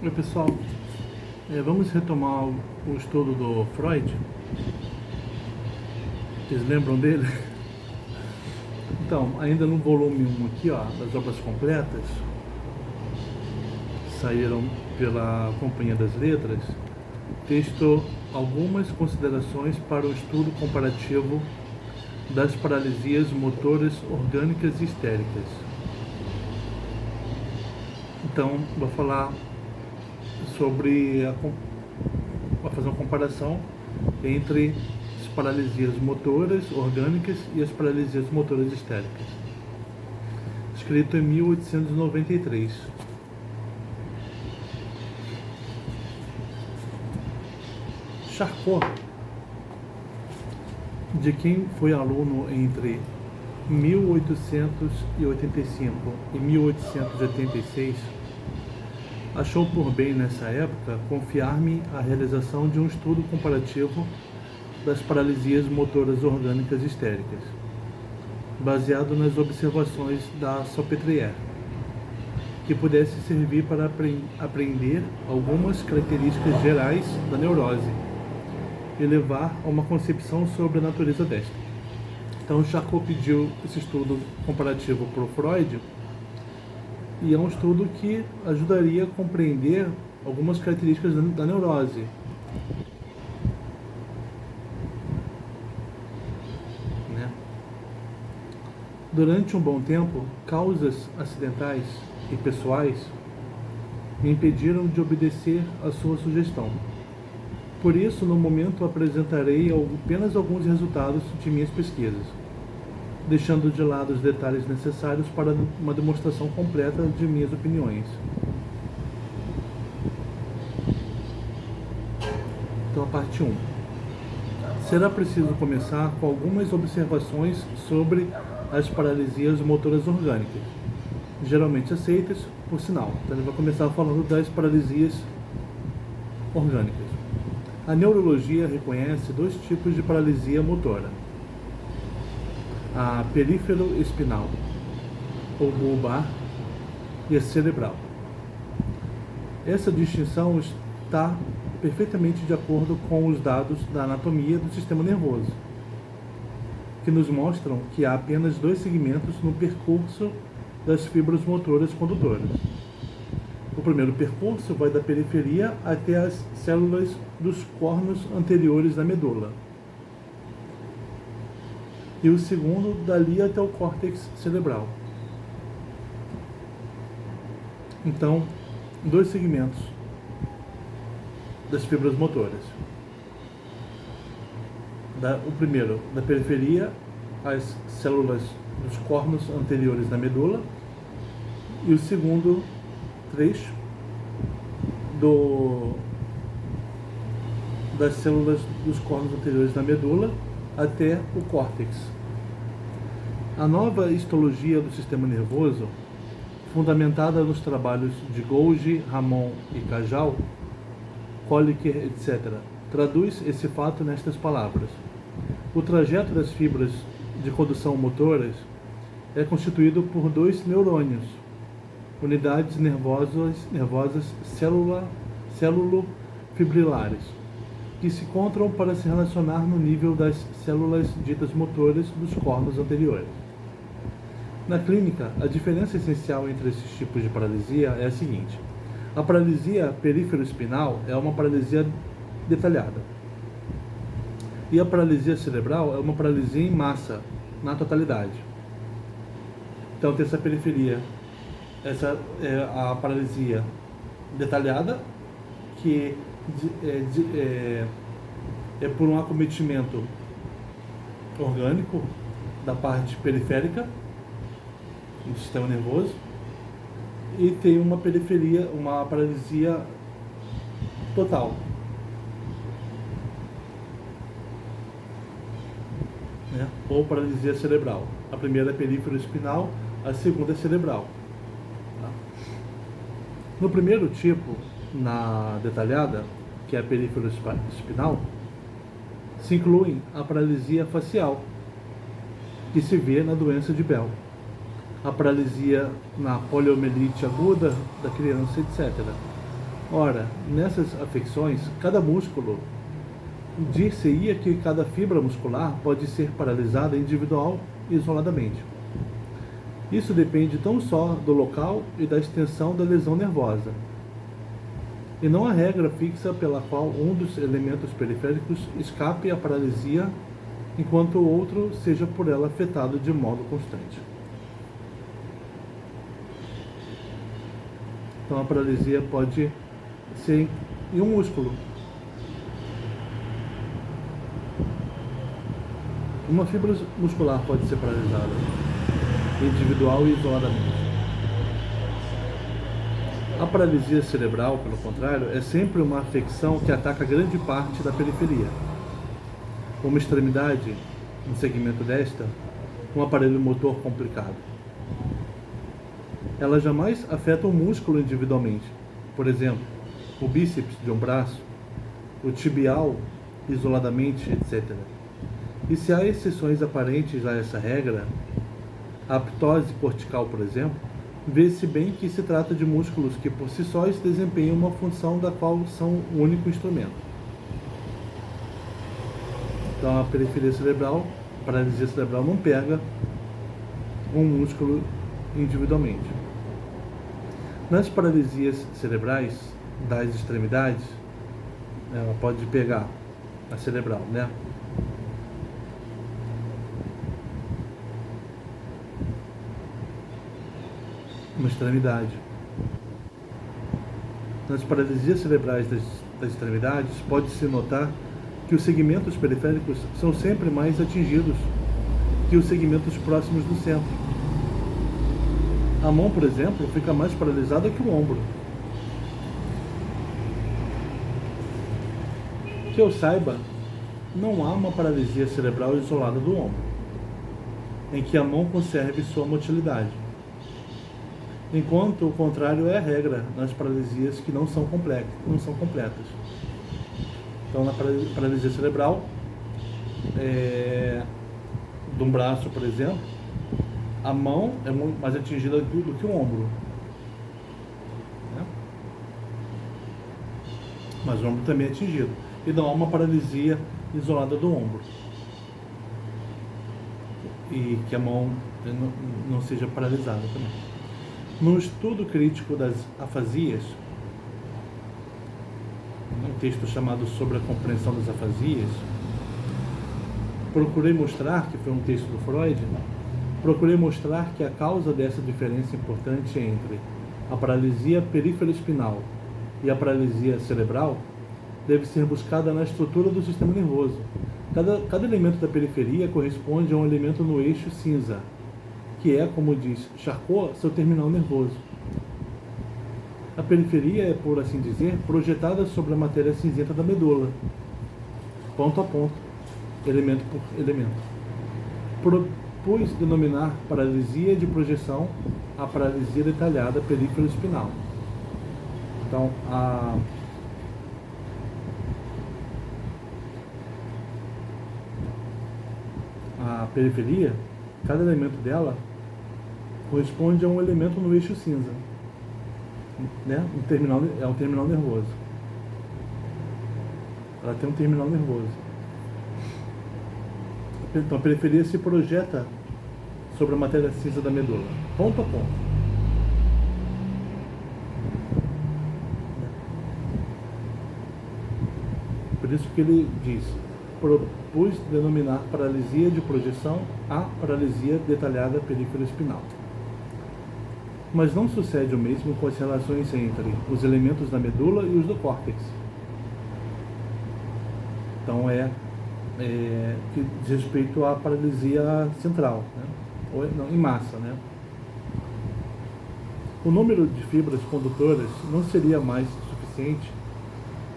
Oi pessoal, vamos retomar o estudo do Freud. Vocês lembram dele? Então, ainda no volume 1 aqui, ó, das obras completas, saíram pela Companhia das Letras, texto algumas considerações para o estudo comparativo das paralisias motoras orgânicas e histéricas. Então, vou falar sobre vou fazer uma comparação entre as paralisias motoras orgânicas e as paralisias motoras histéricas. Escrito em 1893. Charcot, de quem foi aluno entre 1885 e 1886, achou por bem nessa época confiar-me a realização de um estudo comparativo das paralisias motoras orgânicas histéricas, baseado nas observações da Salpêtrière, que pudesse servir para aprender algumas características gerais da neurose e levar a uma concepção sobre a natureza desta. Então, Charcot pediu esse estudo comparativo para o Freud, e é um estudo que ajudaria a compreender algumas características da neurose. Né? Durante um bom tempo, causas acidentais e pessoais me impediram de obedecer à sua sugestão. Por isso, no momento, apresentarei apenas alguns resultados de minhas pesquisas, deixando de lado os detalhes necessários para uma demonstração completa de minhas opiniões. Então, a parte 1. Será preciso começar com algumas observações sobre as paralisias motoras orgânicas, geralmente aceitas, por sinal. Então, ele vai começar falando das paralisias orgânicas. A neurologia reconhece dois tipos de paralisia motora: a perífero-espinal, ou bulbar, e a cerebral. Essa distinção está perfeitamente de acordo com os dados da anatomia do sistema nervoso, que nos mostram que há apenas dois segmentos no percurso das fibras motoras condutoras. O primeiro percurso vai da periferia até as células dos cornos anteriores da medula, e o segundo dali até o córtex cerebral. Então, dois segmentos das fibras motoras. O primeiro da periferia, as células dos cornos anteriores da medula, e o segundo trecho das células dos cornos anteriores da medula até o córtex. A nova histologia do sistema nervoso, fundamentada nos trabalhos de Golgi, Ramon e Cajal, Kolliker, etc., traduz esse fato nestas palavras: o trajeto das fibras de condução motoras é constituído por dois neurônios, unidades nervosas célulo-fibrilares, que se encontram para se relacionar no nível das células ditas motoras dos cornos anteriores. Na clínica, a diferença essencial entre esses tipos de paralisia é a seguinte: a paralisia perífero-espinal é uma paralisia detalhada, e a paralisia cerebral é uma paralisia em massa, na totalidade. Então, tem essa periferia, essa é a paralisia detalhada, que é por um acometimento orgânico da parte periférica do sistema nervoso, e tem uma periferia, uma paralisia total, né? Ou paralisia cerebral. A primeira é perífero-espinal, a segunda é cerebral. Tá? No primeiro tipo, na detalhada, que é a perífero-espinal, se inclui a paralisia facial, que se vê na doença de Bell, a paralisia na poliomielite aguda da criança, etc. Ora, nessas afecções, cada músculo, dir-se-ia que cada fibra muscular pode ser paralisada individual e isoladamente. Isso depende tão só do local e da extensão da lesão nervosa, e não há regra fixa pela qual um dos elementos periféricos escape à paralisia, enquanto o outro seja por ela afetado de modo constante. Então a paralisia pode ser em um músculo. Uma fibra muscular pode ser paralisada, individual e isoladamente. A paralisia cerebral, pelo contrário, é sempre uma afecção que ataca grande parte da periferia. Uma extremidade, um segmento desta, um aparelho motor complicado. Ela jamais afeta um músculo individualmente. Por exemplo, o bíceps de um braço, o tibial isoladamente, etc. E se há exceções aparentes a essa regra, a ptose cortical, por exemplo, vê-se bem que se trata de músculos que por si sós desempenham uma função da qual são o único instrumento. Então a periferia cerebral, a paralisia cerebral não pega um músculo individualmente. Nas paralisias cerebrais das extremidades, ela pode pegar a cerebral, né? Uma extremidade. Nas paralisias cerebrais das extremidades, pode-se notar que os segmentos periféricos são sempre mais atingidos que os segmentos próximos do centro. A mão, por exemplo, fica mais paralisada que o ombro. Que eu saiba, não há uma paralisia cerebral isolada do ombro, em que a mão conserve sua motilidade, enquanto o contrário é a regra nas paralisias que não são completas. Então, na paralisia cerebral, de um braço, por exemplo, a mão é muito mais atingida do que o ombro, né? Mas o ombro também é atingido. E não há uma paralisia isolada do ombro. E que a mão não seja paralisada também. No estudo crítico das afasias, um texto chamado Sobre a Compreensão das Afasias, procurei mostrar, que foi um texto do Freud, que a causa dessa diferença importante entre a paralisia periferoespinal e a paralisia cerebral deve ser buscada na estrutura do sistema nervoso. Cada elemento da periferia corresponde a um elemento no eixo cinza, que é, como diz Charcot, seu terminal nervoso. A periferia é, por assim dizer, projetada sobre a matéria cinzenta da medula, ponto a ponto, elemento por elemento. Propus denominar paralisia de projeção a paralisia detalhada periferoespinal. Então, a periferia, cada elemento dela corresponde a um elemento no eixo cinza, né? É um terminal nervoso. Ela tem um terminal nervoso. Então a periferia se projeta sobre a matéria cinza da medula, ponto a ponto. Por isso que ele diz: propus denominar paralisia de projeção a paralisia detalhada periferoespinal. Mas não sucede o mesmo com as relações entre os elementos da medula e os do córtex. Então que diz respeito à paralisia central, né? Ou não, em massa, né? O número de fibras condutoras não seria mais suficiente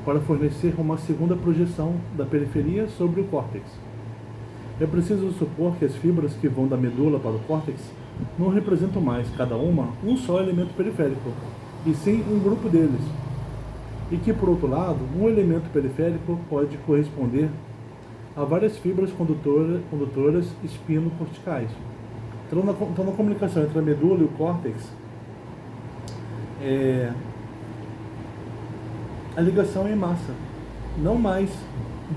para fornecer uma segunda projeção da periferia sobre o córtex. É preciso supor que as fibras que vão da medula para o córtex não representam mais, cada uma, um só elemento periférico, e sim um grupo deles, e que, por outro lado, um elemento periférico pode corresponder a várias fibras condutoras espino-corticais. Então, na comunicação entre a medula e o córtex, a ligação é em massa, não mais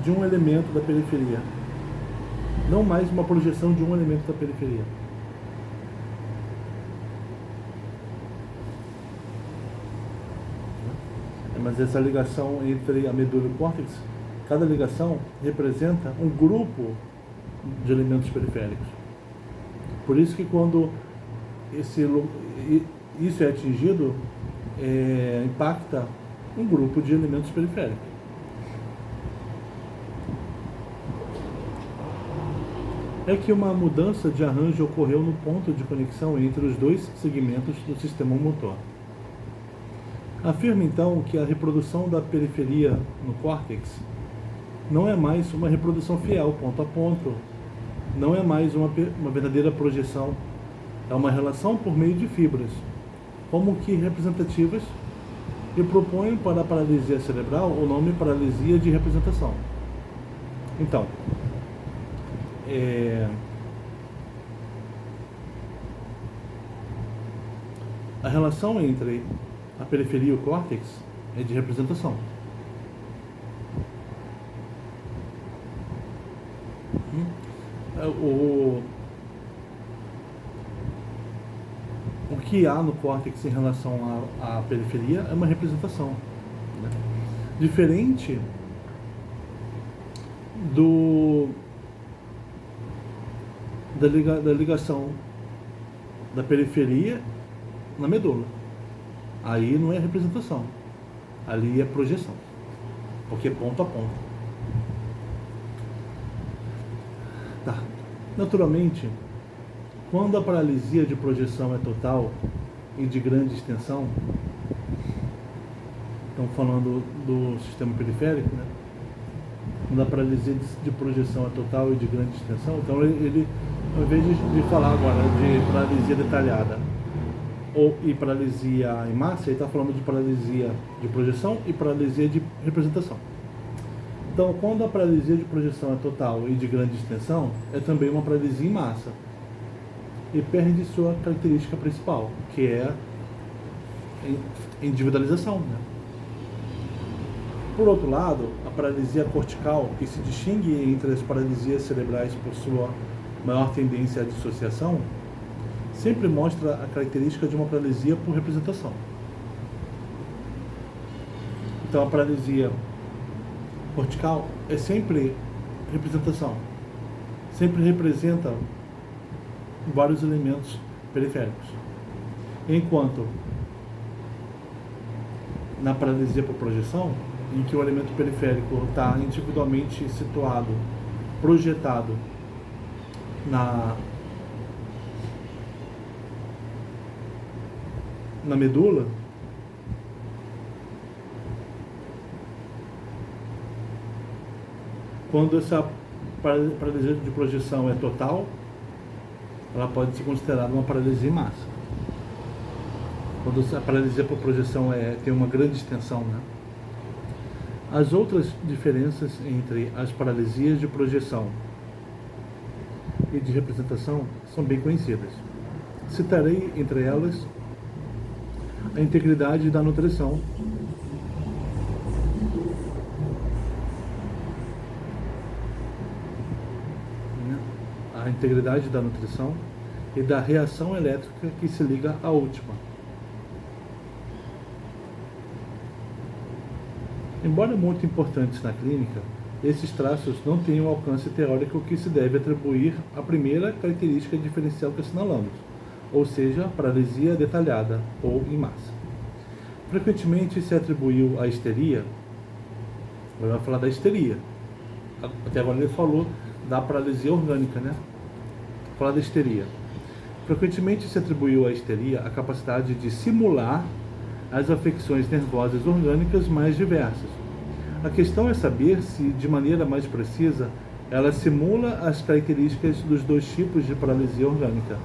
de um elemento da periferia, não mais uma projeção de um elemento da periferia. Mas essa ligação entre a medula e o córtex, cada ligação representa um grupo de elementos periféricos. Por isso que quando isso é atingido, impacta um grupo de elementos periféricos. É que uma mudança de arranjo ocorreu no ponto de conexão entre os dois segmentos do sistema motor. Afirma então que a reprodução da periferia no córtex não é mais uma reprodução fiel, ponto a ponto, não é mais uma verdadeira projeção, é uma relação por meio de fibras, como que representativas, e propõe para a paralisia cerebral o nome paralisia de representação. Então, a relação entre a periferia e o córtex é de representação. O que há no córtex em relação à periferia é uma representação, né? Diferente da ligação da periferia na medula. Aí não é representação, ali é projeção, porque é ponto a ponto. Tá. Naturalmente, quando a paralisia de projeção é total e de grande extensão, estamos falando do sistema periférico, né? Quando a paralisia de projeção é total e de grande extensão, então ele ao invés de falar agora de paralisia detalhada e paralisia em massa, ele está falando de paralisia de projeção e paralisia de representação. Então, quando a paralisia de projeção é total e de grande extensão, é também uma paralisia em massa e perde sua característica principal, que é a individualização, né? Por outro lado, a paralisia cortical, que se distingue entre as paralisias cerebrais por sua maior tendência à dissociação, sempre mostra a característica de uma paralisia por representação. Então, a paralisia cortical é sempre representação, sempre representa vários elementos periféricos, enquanto na paralisia por projeção, em que o elemento periférico está individualmente situado, projetado na medula, quando essa paralisia de projeção é total, ela pode ser considerada uma paralisia em massa. Quando a paralisia por projeção tem uma grande extensão, né? As outras diferenças entre as paralisias de projeção e de representação são bem conhecidas. Citarei entre elas a integridade da nutrição, e da reação elétrica que se liga à última. Embora muito importantes na clínica, esses traços não têm um alcance teórico que se deve atribuir à primeira característica diferencial que assinalamos, ou seja, paralisia detalhada ou em massa. Frequentemente se atribuiu à histeria, agora vai falar da histeria, até agora ele falou da paralisia orgânica, né? Vou falar da histeria. Frequentemente se atribuiu à histeria a capacidade de simular as afecções nervosas orgânicas mais diversas. A questão é saber se, de maneira mais precisa, ela simula as características dos dois tipos de paralisia orgânica.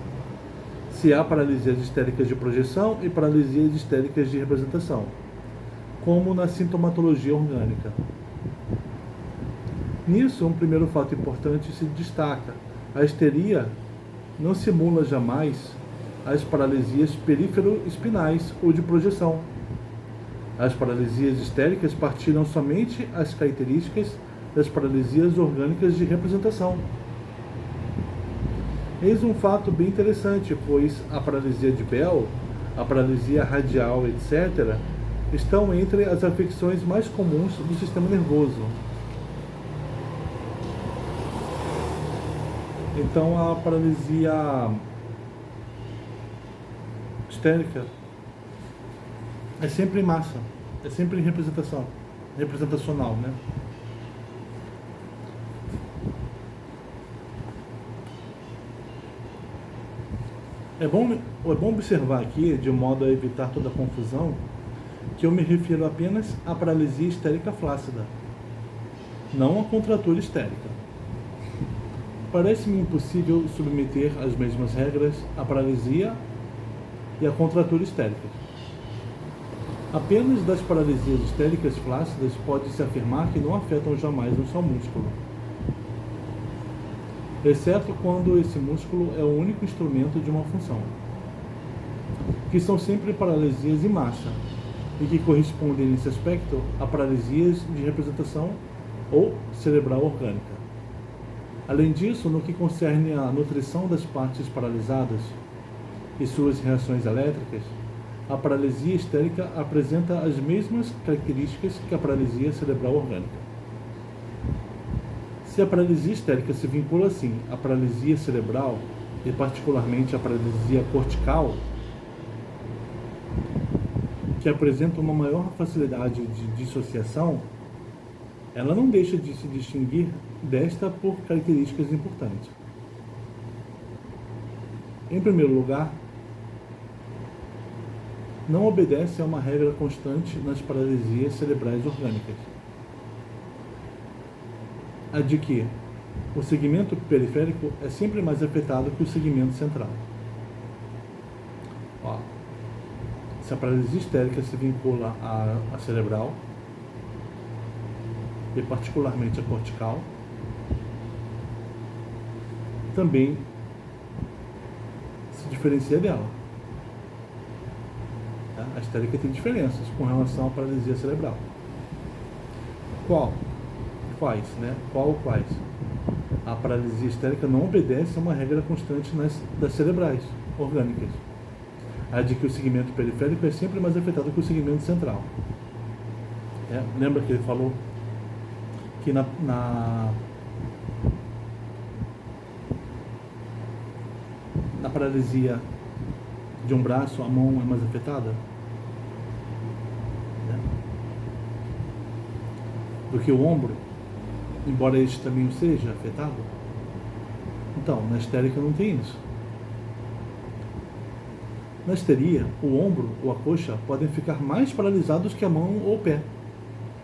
Se há paralisias histéricas de projeção e paralisias histéricas de representação, como na sintomatologia orgânica. Nisso, um primeiro fato importante se destaca. A histeria não simula jamais as paralisias perífero-espinais ou de projeção, As paralisias histéricas partilham somente as características das paralisias orgânicas de representação. Eis um fato bem interessante, pois a paralisia de Bell, a paralisia radial, etc., estão entre as afecções mais comuns do sistema nervoso. Então a paralisia histérica é sempre em massa, é sempre em representacional, né? É bom observar aqui, de modo a evitar toda a confusão, que eu me refiro apenas à paralisia histérica flácida, não à contratura histérica. Parece-me impossível submeter às mesmas regras a paralisia e a contratura histérica. Apenas das paralisias histéricas flácidas pode-se afirmar que não afetam jamais um só músculo, exceto quando esse músculo é o único instrumento de uma função, que são sempre paralisias em massa, e que correspondem nesse aspecto a paralisias de representação ou cerebral orgânica. Além disso, no que concerne à nutrição das partes paralisadas e suas reações elétricas, a paralisia histérica apresenta as mesmas características que a paralisia cerebral orgânica. Se a paralisia histérica se vincula assim à paralisia cerebral, e particularmente à paralisia cortical, que apresenta uma maior facilidade de dissociação, ela não deixa de se distinguir desta por características importantes. Em primeiro lugar, não obedece a uma regra constante nas paralisias cerebrais orgânicas, a de que o segmento periférico é sempre mais afetado que o segmento central. Se a paralisia histérica se vincula à cerebral, e particularmente a cortical, também se diferencia dela. A histérica tem diferenças com relação à paralisia cerebral. Quais? A paralisia histérica não obedece a uma regra constante das cerebrais orgânicas, a de que o segmento periférico é sempre mais afetado que o segmento central. Lembra que ele falou que na paralisia de um braço, a mão é mais afetada do que o ombro, embora este também seja afetado? Então, na histérica não tem isso. Na histeria, o ombro ou a coxa podem ficar mais paralisados que a mão ou o pé.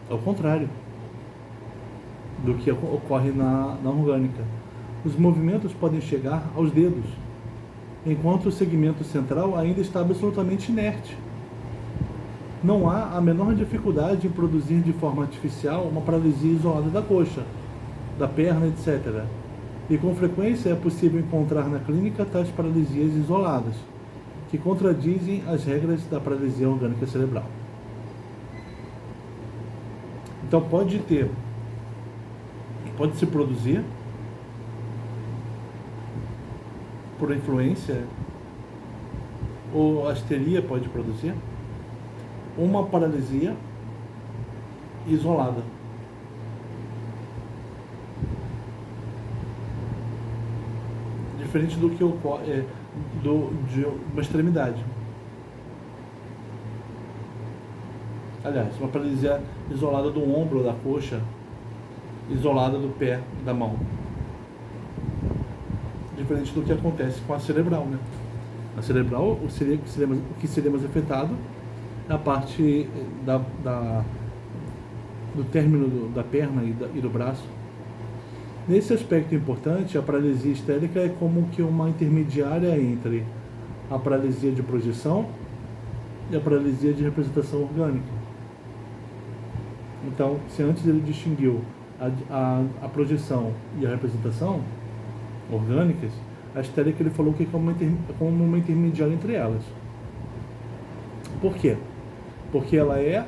Ao contrário do que ocorre na orgânica. Os movimentos podem chegar aos dedos, enquanto o segmento central ainda está absolutamente inerte. Não há a menor dificuldade em produzir de forma artificial uma paralisia isolada da coxa, da perna, etc. E com frequência é possível encontrar na clínica tais paralisias isoladas, que contradizem as regras da paralisia orgânica cerebral. Então pode se produzir por influência, ou a histeria pode produzir uma paralisia isolada. Diferente do que ocorre de uma extremidade. Aliás, uma paralisia isolada do ombro ou da coxa, isolada do pé, da mão. Diferente do que acontece com a cerebral, né? A cerebral, o que seria mais afetado é a parte do término da perna e do braço. Nesse aspecto importante, a paralisia histérica é como que uma intermediária entre a paralisia de projeção e a paralisia de representação orgânica. Então, se antes ele distinguiu a projeção e a representação orgânicas, a histérica ele falou que é como uma intermediária entre elas. Por quê? Porque ela é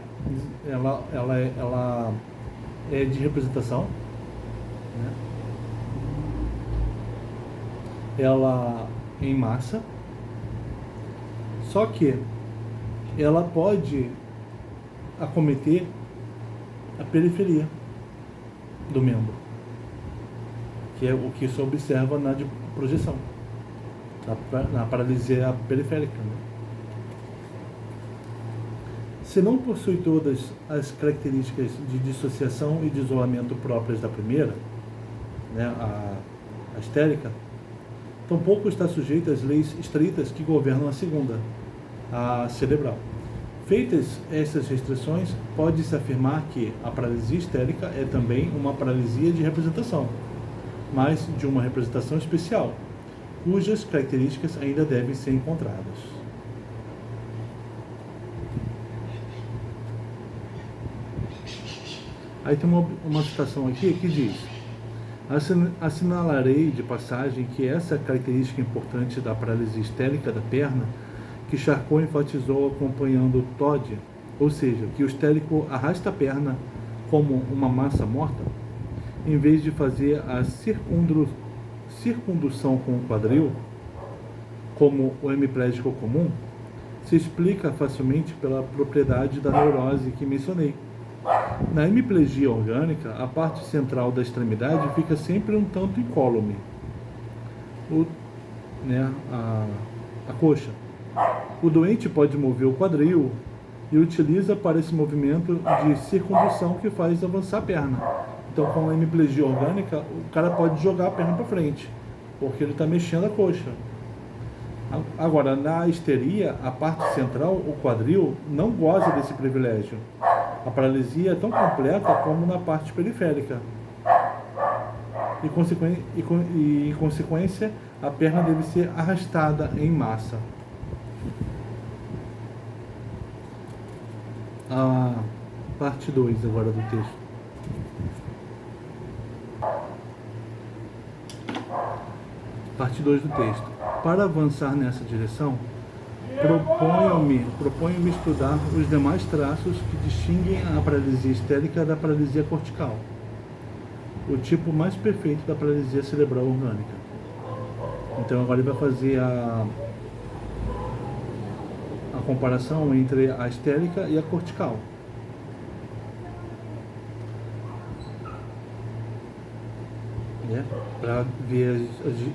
ela é de representação, né? Ela é em massa, só que ela pode acometer a periferia do membro, que é o que se observa na de projeção, na paralisia periférica, né? Se não possui todas as características de dissociação e de isolamento próprias da primeira, né, a histérica, tampouco está sujeita às leis estritas que governam a segunda, a cerebral. Feitas essas restrições, pode-se afirmar que a paralisia histérica é também uma paralisia de representação, mas de uma representação especial, cujas características ainda devem ser encontradas. Aí tem uma citação aqui que diz: assinalarei de passagem que essa característica importante da paralisia histérica da perna, que Charcot enfatizou acompanhando Todd, ou seja, que o histérico arrasta a perna como uma massa morta, em vez de fazer a circundução com o quadril, como o hemiplégico comum, se explica facilmente pela propriedade da neurose que mencionei. Na hemiplegia orgânica, a parte central da extremidade fica sempre um tanto incólume, a coxa. O doente pode mover o quadril e utiliza para esse movimento de circundução que faz avançar a perna. Então, com a hemiplegia orgânica, o cara pode jogar a perna para frente, porque ele está mexendo a coxa. Agora, na histeria, a parte central, o quadril, não goza desse privilégio. A paralisia é tão completa como na parte periférica. E, em consequência, a perna deve ser arrastada em massa. A parte 2 agora do texto. Parte 2 do texto. Para avançar nessa direção, proponho-me estudar os demais traços que distinguem a paralisia histérica da paralisia cortical, o tipo mais perfeito da paralisia cerebral orgânica. Então agora ele vai fazer a comparação entre a histérica e a cortical. Né? Para ver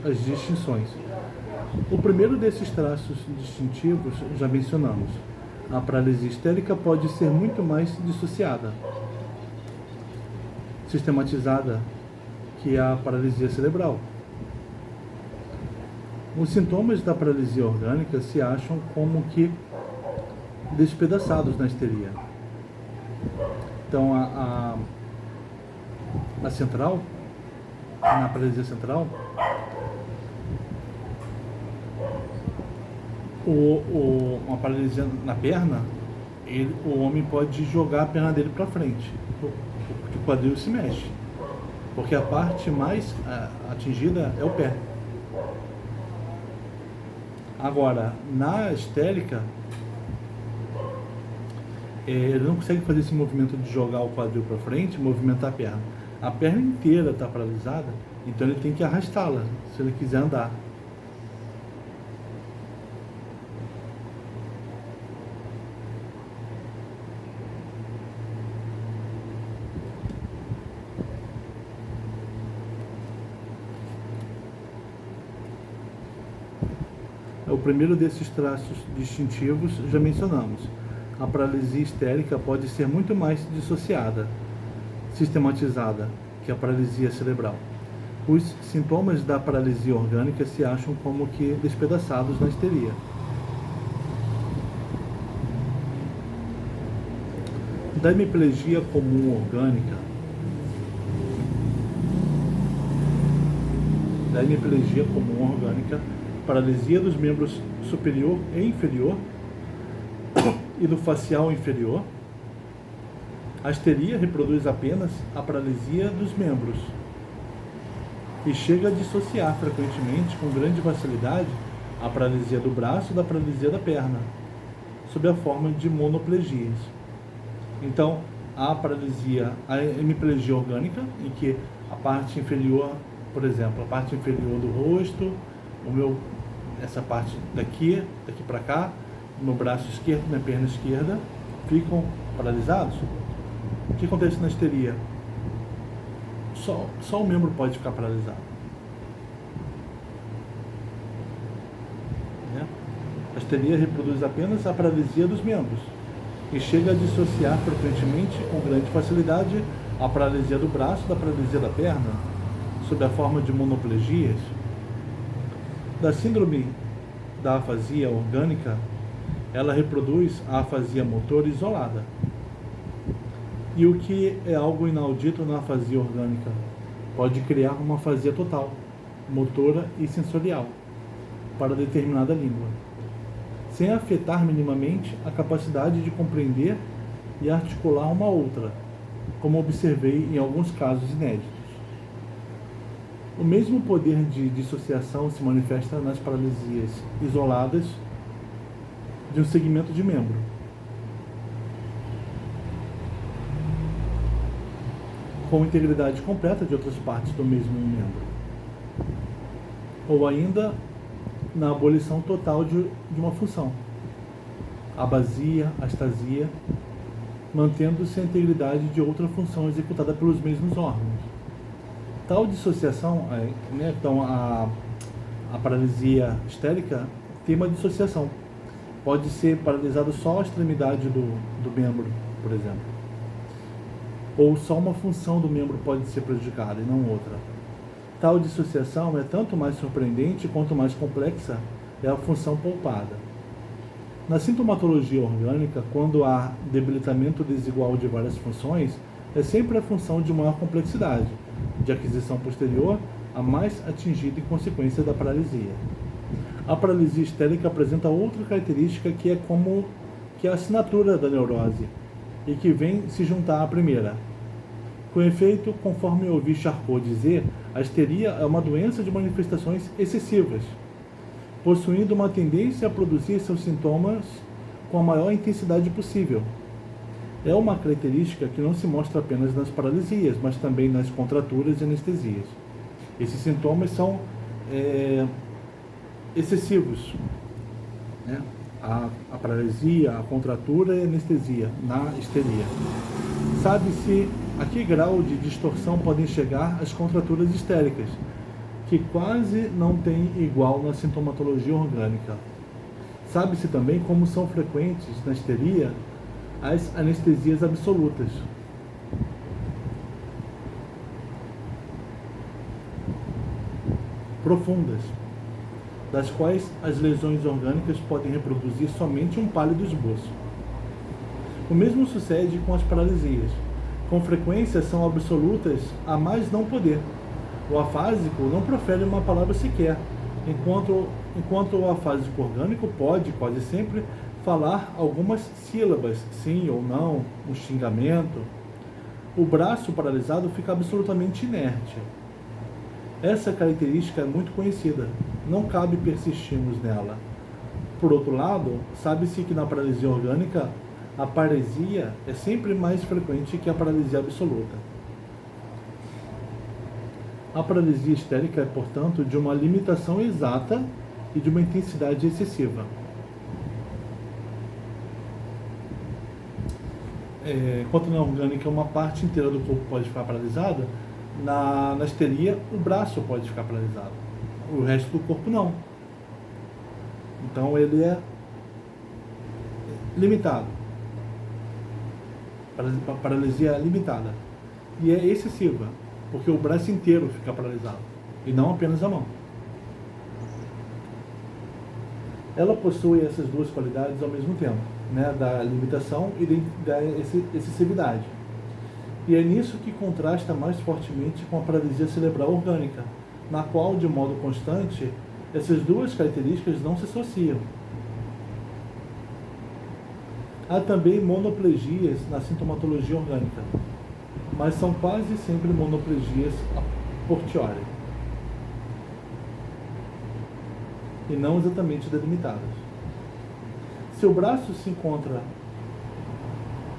as distinções. O primeiro desses traços distintivos já mencionamos. A paralisia histérica pode ser muito mais dissociada, sistematizada, que a paralisia cerebral. Os sintomas da paralisia orgânica se acham como que despedaçados na histeria. Então, a central, na paralisia central, uma paralisia na perna, o homem pode jogar a perna dele para frente, porque o quadril se mexe, porque a parte mais atingida é o pé. Agora, na histérica, ele não consegue fazer esse movimento de jogar o quadril para frente e movimentar a perna. A perna inteira está paralisada, então ele tem que arrastá-la se ele quiser andar. O primeiro desses traços distintivos já mencionamos. A paralisia histérica pode ser muito mais dissociada, sistematizada, que a paralisia cerebral. Os sintomas da paralisia orgânica se acham como que despedaçados na histeria. Da hemiplegia comum orgânica, paralisia dos membros superior e inferior e do facial inferior, a histeria reproduz apenas a paralisia dos membros e chega a dissociar frequentemente, com grande facilidade, a paralisia do braço da paralisia da perna, sob a forma de monoplegias. Então, há paralisia, a hemiplegia orgânica, em que a parte inferior, por exemplo, a parte inferior do rosto, essa parte daqui para cá, meu braço esquerdo, minha perna esquerda, ficam paralisados. O que acontece na histeria? Só o membro pode ficar paralisado. Né? A histeria reproduz apenas a paralisia dos membros e chega a dissociar frequentemente com grande facilidade a paralisia do braço da paralisia da perna, sob a forma de monoplegias. Da síndrome da afasia orgânica, ela reproduz a afasia motora isolada. E o que é algo inaudito na afasia orgânica? Pode criar uma afasia total, motora e sensorial, para determinada língua, sem afetar minimamente a capacidade de compreender e articular uma outra, como observei em alguns casos inéditos. O mesmo poder de dissociação se manifesta nas paralisias isoladas de um segmento de membro. Com integridade completa de outras partes do mesmo membro. Ou ainda, na abolição total de uma função. Abasia, astasia, mantendo-se a integridade de outra função executada pelos mesmos órgãos. Tal dissociação, então a paralisia histérica tem uma dissociação. Pode ser paralisado só a extremidade do membro, por exemplo. Ou só uma função do membro pode ser prejudicada e não outra. Tal dissociação é tanto mais surpreendente quanto mais complexa é a função poupada. Na sintomatologia orgânica, quando há debilitamento desigual de várias funções, é sempre a função de maior complexidade, de aquisição posterior, a mais atingida em consequência da paralisia. A paralisia histérica apresenta outra característica que é a assinatura da neurose e que vem se juntar à primeira. Com efeito, conforme eu ouvi Charcot dizer, a histeria é uma doença de manifestações excessivas, possuindo uma tendência a produzir seus sintomas com a maior intensidade possível. É uma característica que não se mostra apenas nas paralisias, mas também nas contraturas e anestesias. Esses sintomas são excessivos, né? A paralisia, a contratura e a anestesia na histeria. Sabe-se a que grau de distorção podem chegar as contraturas histéricas, que quase não têm igual na sintomatologia orgânica. Sabe-se também como são frequentes na histeria as anestesias absolutas. Profundas, das quais as lesões orgânicas podem reproduzir somente um pálido esboço. O mesmo sucede com as paralisias. Com frequência são absolutas a mais não poder. O afásico não profere uma palavra sequer, enquanto o afásico orgânico pode, quase sempre, falar algumas sílabas, sim ou não, um xingamento. O braço paralisado fica absolutamente inerte. Essa característica é muito conhecida, não cabe persistirmos nela. Por outro lado, sabe-se que na paralisia orgânica, a paresia é sempre mais frequente que a paralisia absoluta. A paralisia histérica é, portanto, de uma limitação exata e de uma intensidade excessiva. Enquanto na orgânica uma parte inteira do corpo pode ficar paralisada, na histeria o braço pode ficar paralisado, o resto do corpo não. Então ele é limitado. A paralisia é limitada e é excessiva, porque o braço inteiro fica paralisado e não apenas a mão. Ela possui essas duas qualidades ao mesmo tempo, né, da limitação e da excessividade. E é nisso que contrasta mais fortemente com a paralisia cerebral orgânica, na qual, de modo constante, essas duas características não se associam. Há também monoplegias na sintomatologia orgânica, mas são quase sempre monoplegias a fortiori, e não exatamente delimitadas. Se o braço se encontra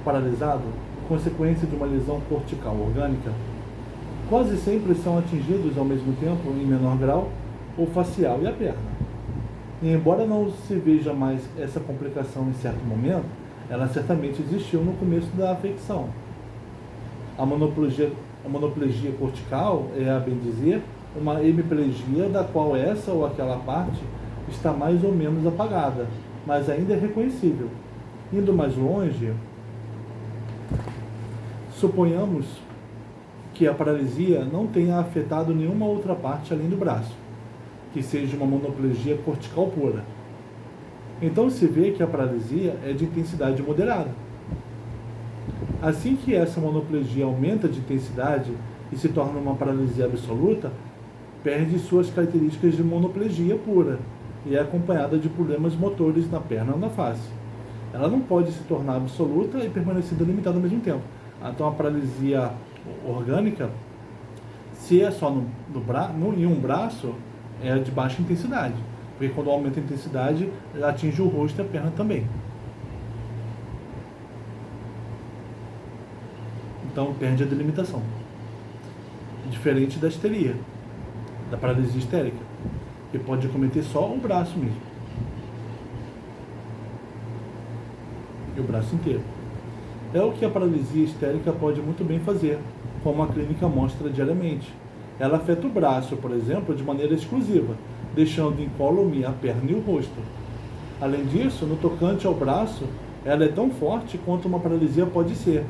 paralisado, consequência de uma lesão cortical orgânica, quase sempre são atingidos ao mesmo tempo, em menor grau, o facial e a perna. E embora não se veja mais essa complicação em certo momento, ela certamente existiu no começo da afecção. A monoplegia cortical é, a bem dizer, uma hemiplegia da qual essa ou aquela parte está mais ou menos apagada, mas ainda é reconhecível. Indo mais longe, suponhamos que a paralisia não tenha afetado nenhuma outra parte além do braço, que seja uma monoplegia cortical pura. Então se vê que a paralisia é de intensidade moderada. Assim que essa monoplegia aumenta de intensidade e se torna uma paralisia absoluta, perde suas características de monoplegia pura e é acompanhada de problemas motores na perna ou na face. Ela não pode se tornar absoluta e permanecer delimitada ao mesmo tempo. Então a paralisia orgânica, se é só em um braço, é de baixa intensidade, porque quando aumenta a intensidade, ela atinge o rosto e a perna também. Então perde a delimitação. Diferente da histeria, da paralisia histérica, que pode acometer só o braço mesmo. E o braço inteiro. É o que a paralisia histérica pode muito bem fazer, como a clínica mostra diariamente. Ela afeta o braço, por exemplo, de maneira exclusiva, deixando incólume a perna e o rosto. Além disso, no tocante ao braço, ela é tão forte quanto uma paralisia pode ser.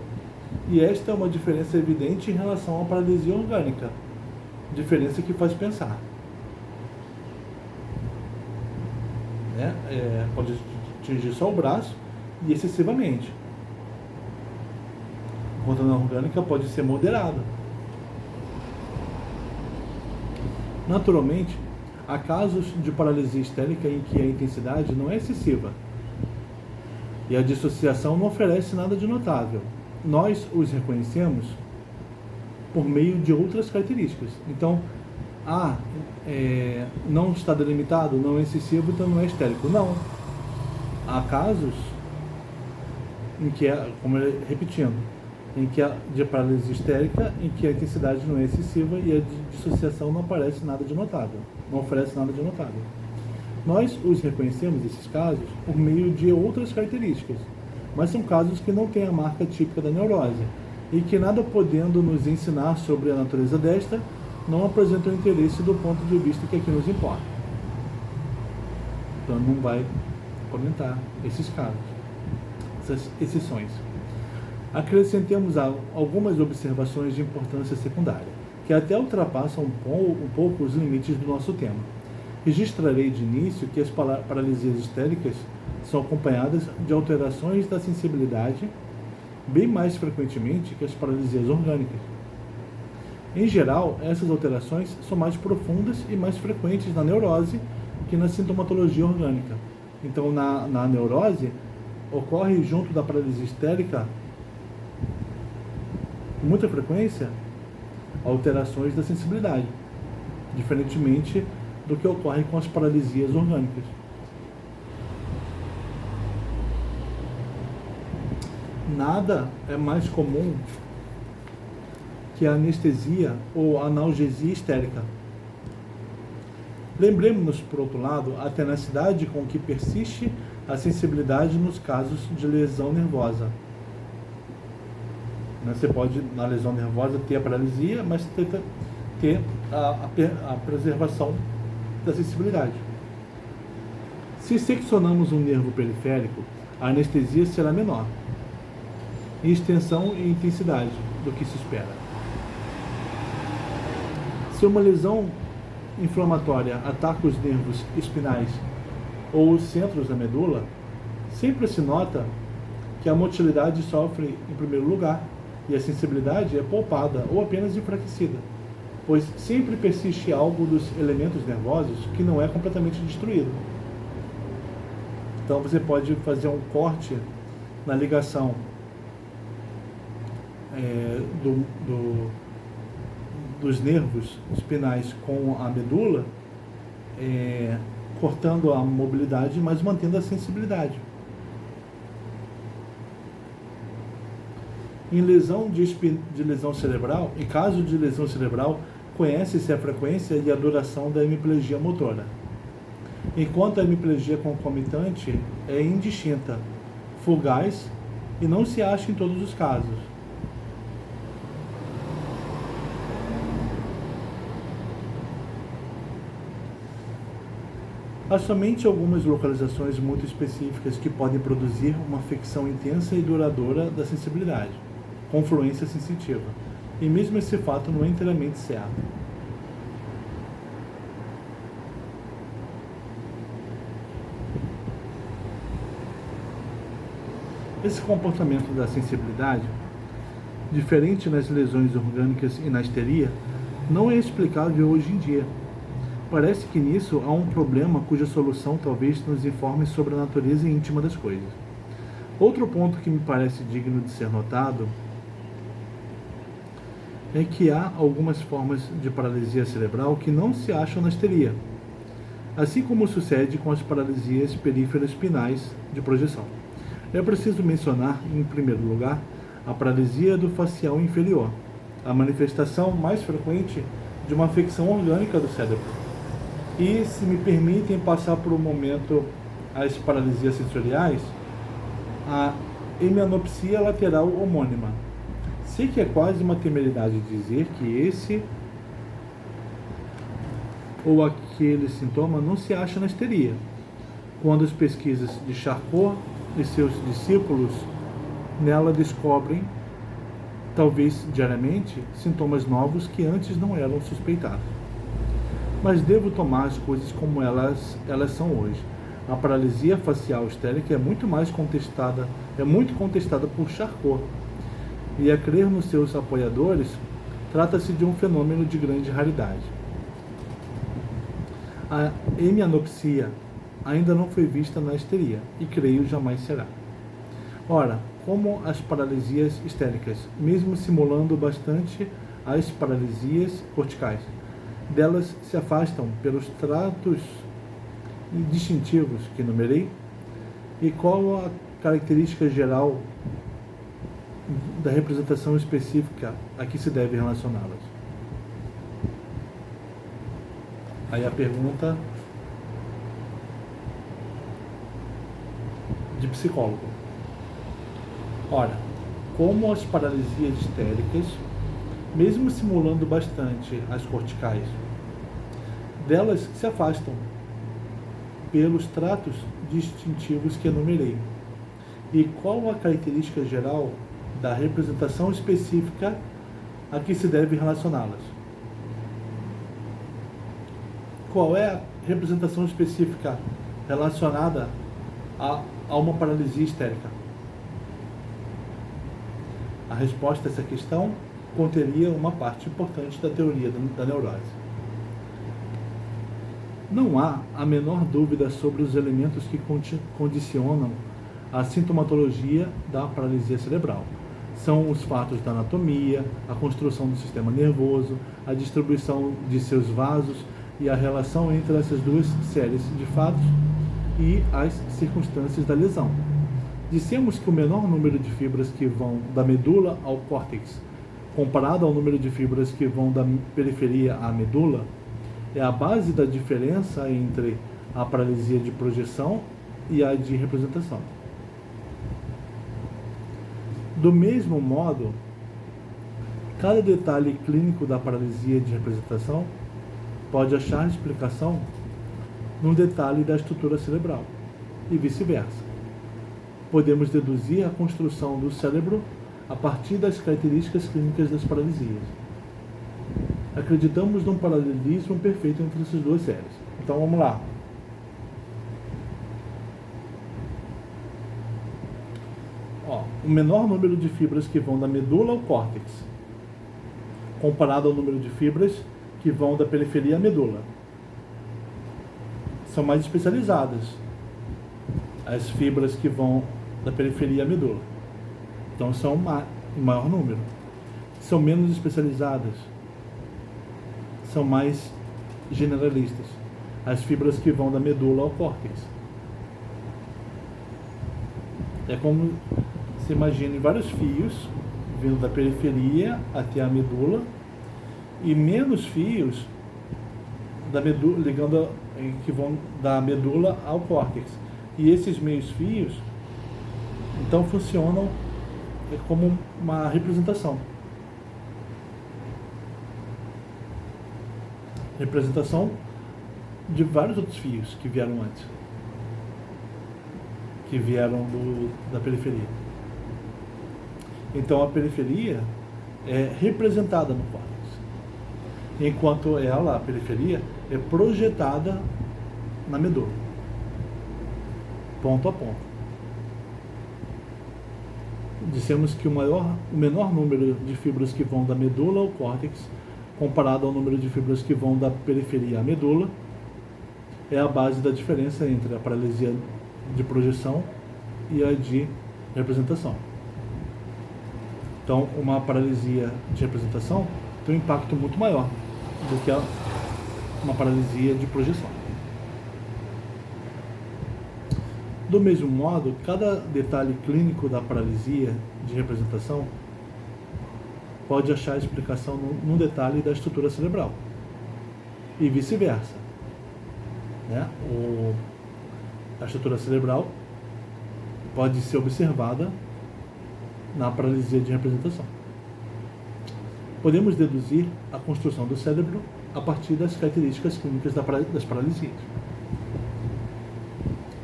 E esta é uma diferença evidente em relação à paralisia orgânica. Diferença que faz pensar. Pode atingir só o braço e excessivamente. Enquanto na orgânica pode ser moderada. Naturalmente, há casos de paralisia histérica em que a intensidade não é excessiva e a dissociação não oferece nada de notável. Nós os reconhecemos por meio de outras características. Então, não está delimitado, não é excessivo, então não é histérico. Não. Há casos em que, repetindo, em que de paralisia histérica, em que a intensidade não é excessiva e a dissociação não aparece nada de notável, não oferece nada de notável. Nós os reconhecemos, esses casos, por meio de outras características, mas são casos que não têm a marca típica da neurose e que, nada podendo nos ensinar sobre a natureza desta, não apresentam interesse do ponto de vista que aqui nos importa. Então não vai comentar esses casos, essas exceções. Acrescentemos algumas observações de importância secundária, que até ultrapassam um pouco os limites do nosso tema. Registrarei de início que as paralisias histéricas são acompanhadas de alterações da sensibilidade, bem mais frequentemente que as paralisias orgânicas. Em geral, essas alterações são mais profundas e mais frequentes na neurose que na sintomatologia orgânica. Então, na neurose, ocorre junto da paralisia histérica, com muita frequência, alterações da sensibilidade, diferentemente do que ocorre com as paralisias orgânicas. Nada é mais comum que a anestesia ou analgesia histérica. Lembremos-nos, por outro lado, a tenacidade com que persiste a sensibilidade nos casos de lesão nervosa. Você pode, na lesão nervosa, ter a paralisia, mas ter a preservação da sensibilidade. Se seccionamos um nervo periférico, a anestesia será menor, em extensão e intensidade, do que se espera. Se uma lesão inflamatória ataca os nervos espinais ou os centros da medula, sempre se nota que a motilidade sofre em primeiro lugar e a sensibilidade é poupada ou apenas enfraquecida, pois sempre persiste algo dos elementos nervosos que não é completamente destruído. Então você pode fazer um corte na ligação dos nervos espinais com a medula, cortando a mobilidade, mas mantendo a sensibilidade. Em lesão cerebral, em caso de lesão cerebral, conhece-se a frequência e a duração da hemiplegia motora, enquanto a hemiplegia concomitante é indistinta, fugaz e não se acha em todos os casos. Há somente algumas localizações muito específicas que podem produzir uma afecção intensa e duradoura da sensibilidade, com fluência sensitiva, e mesmo esse fato não é inteiramente certo. Esse comportamento da sensibilidade, diferente nas lesões orgânicas e na histeria, não é explicável hoje em dia. Parece que nisso há um problema cuja solução talvez nos informe sobre a natureza íntima das coisas. Outro ponto que me parece digno de ser notado é que há algumas formas de paralisia cerebral que não se acham na histeria, assim como sucede com as paralisias períferas espinais de projeção. É preciso mencionar, em primeiro lugar, a paralisia do facial inferior, a manifestação mais frequente de uma afecção orgânica do cérebro. E, se me permitem passar por um momento as paralisias sensoriais, a hemianopsia lateral homônima. Sei que é quase uma temeridade dizer que esse ou aquele sintoma não se acha na histeria, quando as pesquisas de Charcot e seus discípulos nela descobrem, talvez diariamente, sintomas novos que antes não eram suspeitados. Mas devo tomar as coisas como elas são hoje. A paralisia facial histérica é muito contestada por Charcot, e a crer nos seus apoiadores, trata-se de um fenômeno de grande raridade. A hemianopsia ainda não foi vista na histeria, e creio jamais será. Ora, como as paralisias histéricas, mesmo simulando bastante as paralisias corticais, delas se afastam pelos tratos distintivos que enumerei, e qual a característica geral da representação específica a que se deve relacioná-las? Aí a pergunta de psicólogo. Ora, como as paralisias histéricas, mesmo simulando bastante as corticais, delas se afastam pelos tratos distintivos que enumerei. E qual a característica geral da representação específica a que se deve relacioná-las? Qual é a representação específica relacionada a uma paralisia histérica? A resposta a essa questão conteria uma parte importante da teoria da neurose. Não há a menor dúvida sobre os elementos que condicionam a sintomatologia da paralisia cerebral. São os fatos da anatomia, a construção do sistema nervoso, a distribuição de seus vasos e a relação entre essas duas séries de fatos e as circunstâncias da lesão. Dissemos que o menor número de fibras que vão da medula ao córtex, comparado ao número de fibras que vão da periferia à medula, é a base da diferença entre a paralisia de projeção e a de representação. Do mesmo modo, cada detalhe clínico da paralisia de representação pode achar explicação num detalhe da estrutura cerebral, e vice-versa. Podemos deduzir a construção do cérebro a partir das características clínicas das paralisias. Acreditamos num paralelismo perfeito entre essas duas séries. Então vamos lá. O menor número de fibras que vão da medula ao córtex, comparado ao número de fibras que vão da periferia à medula. São mais especializadas as fibras que vão da periferia à medula. Então são em maior número. São menos especializadas, são mais generalistas as fibras que vão da medula ao córtex. É como se imagine vários fios vindo da periferia até a medula, e menos fios da medula, que vão da medula ao córtex. E esses meios fios, então, funcionam como uma representação. Representação de vários outros fios que vieram antes, que vieram da periferia. Então, a periferia é representada no córtex, enquanto ela, a periferia, é projetada na medula, ponto a ponto. Dissemos que o menor número de fibras que vão da medula ao córtex, comparado ao número de fibras que vão da periferia à medula, é a base da diferença entre a paralisia de projeção e a de representação. Então, uma paralisia de representação tem um impacto muito maior do que uma paralisia de projeção. Do mesmo modo, cada detalhe clínico da paralisia de representação pode achar explicação num detalhe da estrutura cerebral e vice-versa, né? A estrutura cerebral pode ser observada na paralisia de representação. Podemos deduzir a construção do cérebro a partir das características clínicas das paralisias.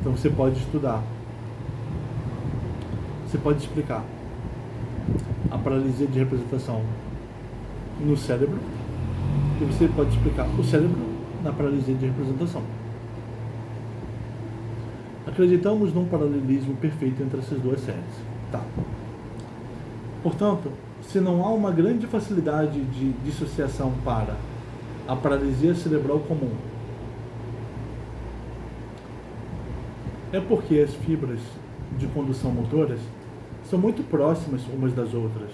Então você pode estudar, você pode explicar a paralisia de representação no cérebro e você pode explicar o cérebro na paralisia de representação. Acreditamos num paralelismo perfeito entre essas duas séries. Tá. Portanto, se não há uma grande facilidade de dissociação para a paralisia cerebral comum, é porque as fibras de condução motoras são muito próximas umas das outras,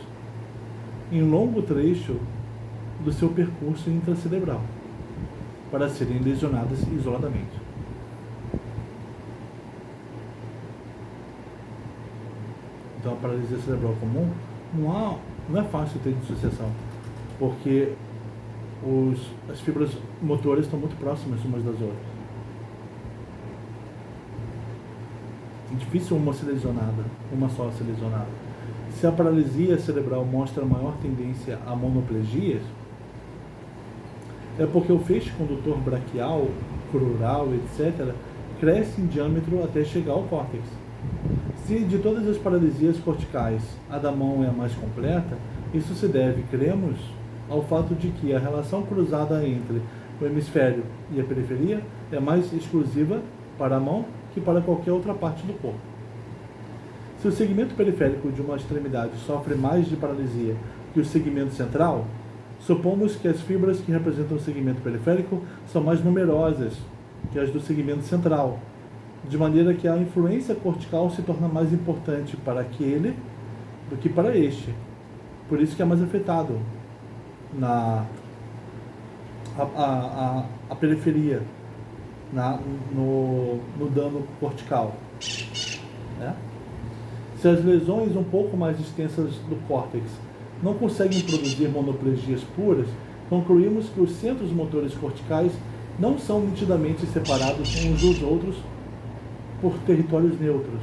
em um longo trecho do seu percurso intracerebral, para serem lesionadas isoladamente. Então, a paralisia cerebral comum não é fácil ter dissociação, porque as fibras motoras estão muito próximas umas das outras. É difícil uma só ser lesionada. Se a paralisia cerebral mostra maior tendência a monoplegias, é porque o feixe condutor braquial, crural, etc., cresce em diâmetro até chegar ao córtex. Se de todas as paralisias corticais a da mão é a mais completa, isso se deve, cremos, ao fato de que a relação cruzada entre o hemisfério e a periferia é mais exclusiva para a mão que para qualquer outra parte do corpo. Se o segmento periférico de uma extremidade sofre mais de paralisia que o segmento central, supomos que as fibras que representam o segmento periférico são mais numerosas que as do segmento central, de maneira que a influência cortical se torna mais importante para aquele do que para este. Por isso que é mais afetado a periferia no dano cortical, né? Se as lesões um pouco mais extensas do córtex não conseguem produzir monoplegias puras, concluímos que os centros motores corticais não são nitidamente separados uns dos outros por territórios neutros,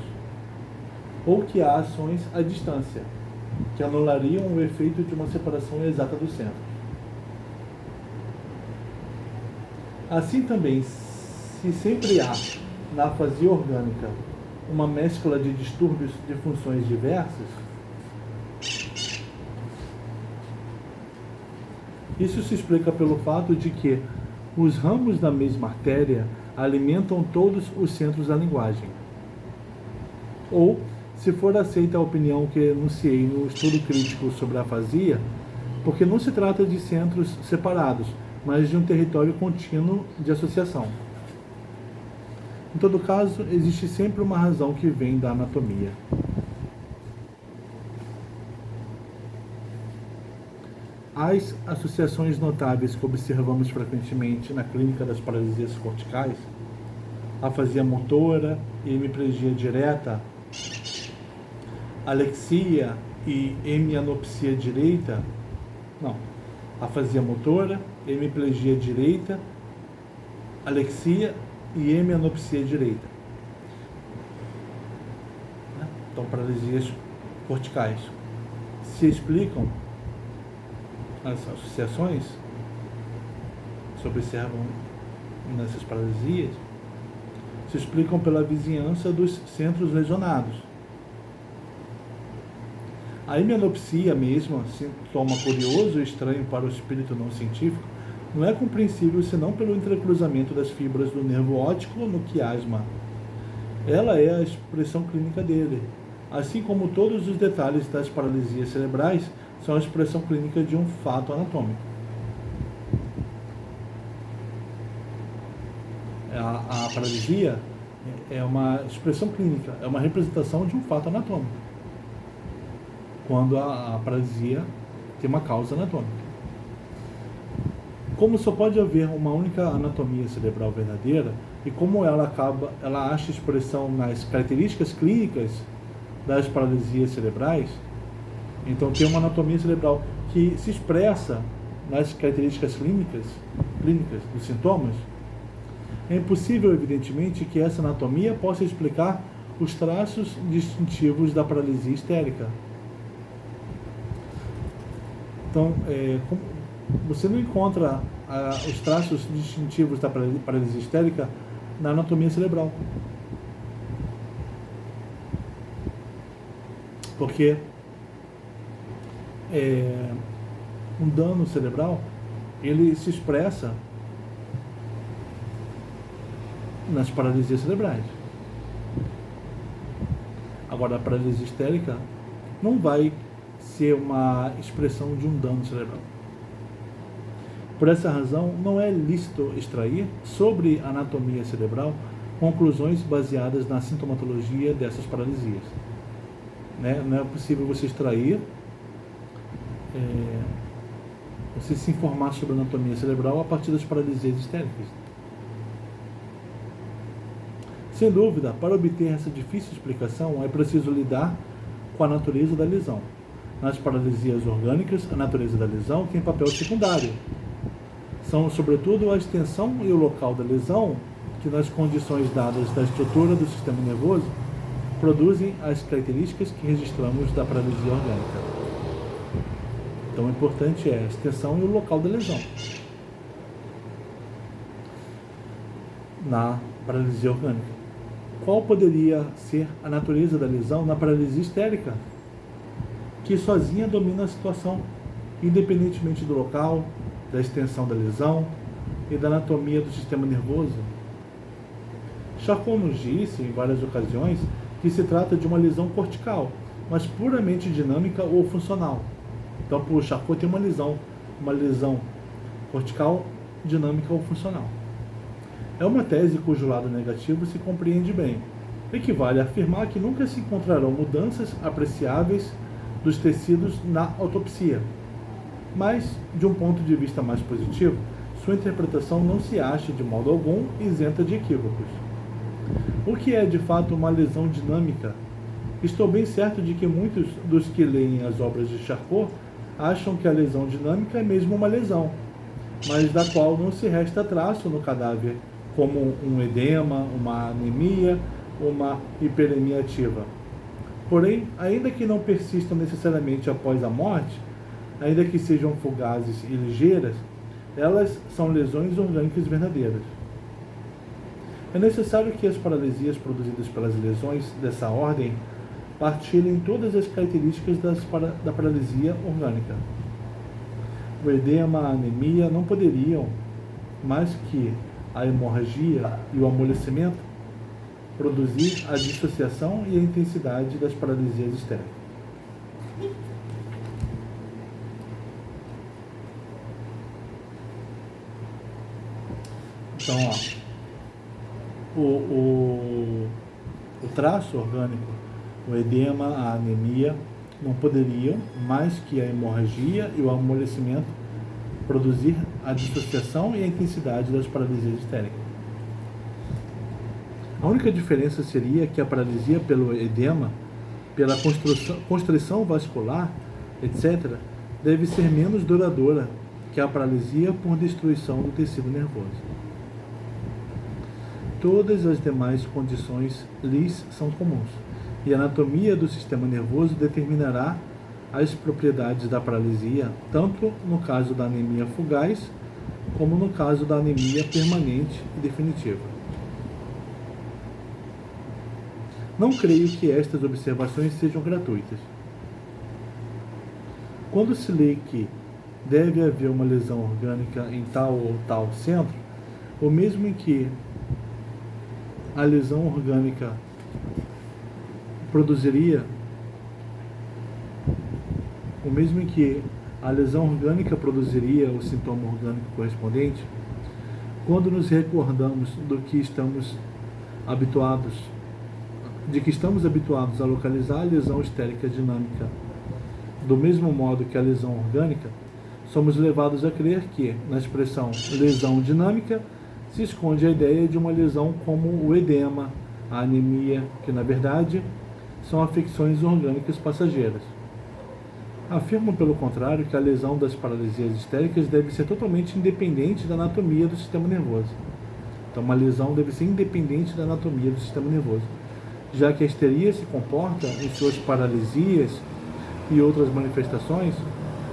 ou que há ações à distância, que anulariam o efeito de uma separação exata dos centros. Assim também, se sempre há na afasia orgânica uma mescla de distúrbios de funções diversas, isso se explica pelo fato de que os ramos da mesma artéria alimentam todos os centros da linguagem. Ou, se for aceita a opinião que enunciei no estudo crítico sobre a afasia, porque não se trata de centros separados, mas de um território contínuo de associação. Em todo caso, existe sempre uma razão que vem da anatomia. As associações notáveis que observamos frequentemente na clínica das paralisias corticais, afasia motora, hemiplegia direta, alexia e hemianopsia direita, não, afasia motora, hemiplegia direita, alexia e hemianopsia direita. Então, paralisias corticais. Se explicam, as associações se observam nessas paralisias, se explicam pela vizinhança dos centros lesionados. A hemianopsia mesmo, sintoma curioso e estranho para o espírito não científico, não é compreensível senão pelo entrecruzamento das fibras do nervo óptico no quiasma. Ela é a expressão clínica dele, assim como todos os detalhes das paralisias cerebrais são a expressão clínica de um fato anatômico. A paralisia é uma expressão clínica, é uma representação de um fato anatômico, quando a paralisia tem uma causa anatômica. Como só pode haver uma única anatomia cerebral verdadeira, e como ela acha expressão nas características clínicas das paralisias cerebrais, então tem uma anatomia cerebral que se expressa nas características clínicas dos sintomas, é impossível, evidentemente, que essa anatomia possa explicar os traços distintivos da paralisia histérica. Então, você não encontra os traços distintivos da paralisia histérica na anatomia cerebral. Porque um dano cerebral, ele se expressa nas paralisias cerebrais. Agora, a paralisia histérica não vai ser uma expressão de um dano cerebral. Por essa razão, não é lícito extrair sobre a anatomia cerebral conclusões baseadas na sintomatologia dessas paralisias. Não é possível você extrair, você se informar sobre a anatomia cerebral a partir das paralisias histéricas. Sem dúvida, para obter essa difícil explicação, é preciso lidar com a natureza da lesão. Nas paralisias orgânicas, a natureza da lesão tem papel secundário. São, sobretudo, a extensão e o local da lesão que, nas condições dadas da estrutura do sistema nervoso, produzem as características que registramos da paralisia orgânica. Então, o importante é a extensão e o local da lesão na paralisia orgânica. Qual poderia ser a natureza da lesão na paralisia histérica, que sozinha domina a situação, independentemente do local, da extensão da lesão e da anatomia do sistema nervoso? Charcot nos disse, em várias ocasiões, que se trata de uma lesão cortical, mas puramente dinâmica ou funcional. Então, por Charcot tem uma lesão cortical, dinâmica ou funcional. É uma tese cujo lado negativo se compreende bem. Equivale a afirmar que nunca se encontrarão mudanças apreciáveis dos tecidos na autopsia. Mas, de um ponto de vista mais positivo, sua interpretação não se acha de modo algum isenta de equívocos. O que é de fato uma lesão dinâmica? Estou bem certo de que muitos dos que leem as obras de Charcot acham que a lesão dinâmica é mesmo uma lesão, mas da qual não se resta traço no cadáver, como um edema, uma anemia, uma hiperemia ativa. Porém, ainda que não persistam necessariamente após a morte, ainda que sejam fugazes e ligeiras, elas são lesões orgânicas verdadeiras. É necessário que as paralisias produzidas pelas lesões dessa ordem partilhem todas as características da paralisia orgânica. O edema, a anemia não poderiam, mais que a hemorragia e o amolecimento, produzir a dissociação e a intensidade das paralisias histéricas. Então, o traço orgânico, o edema, a anemia, não poderiam, mais que a hemorragia e o amolecimento, produzir a dissociação e a intensidade das paralisias histéricas. A única diferença seria que a paralisia pelo edema pela constrição vascular, etc., deve ser menos duradoura que a paralisia por destruição do tecido nervoso. Todas as demais condições lhes são comuns, e a anatomia do sistema nervoso determinará as propriedades da paralisia, tanto no caso da anemia fugaz, como no caso da anemia permanente e definitiva. Não creio que estas observações sejam gratuitas. Quando se lê que deve haver uma lesão orgânica em tal ou tal centro, ou mesmo em que a lesão orgânica produziria o sintoma orgânico correspondente, quando nos recordamos de que estamos habituados a localizar a lesão histérica dinâmica do mesmo modo que a lesão orgânica, somos levados a crer que, na expressão lesão dinâmica, se esconde a ideia de uma lesão como o edema, a anemia, que na verdade são afecções orgânicas passageiras. Afirmo, pelo contrário, que a lesão das paralisias histéricas deve ser totalmente independente da anatomia do sistema nervoso. Então, uma lesão deve ser independente da anatomia do sistema nervoso, já que a histeria se comporta em suas paralisias e outras manifestações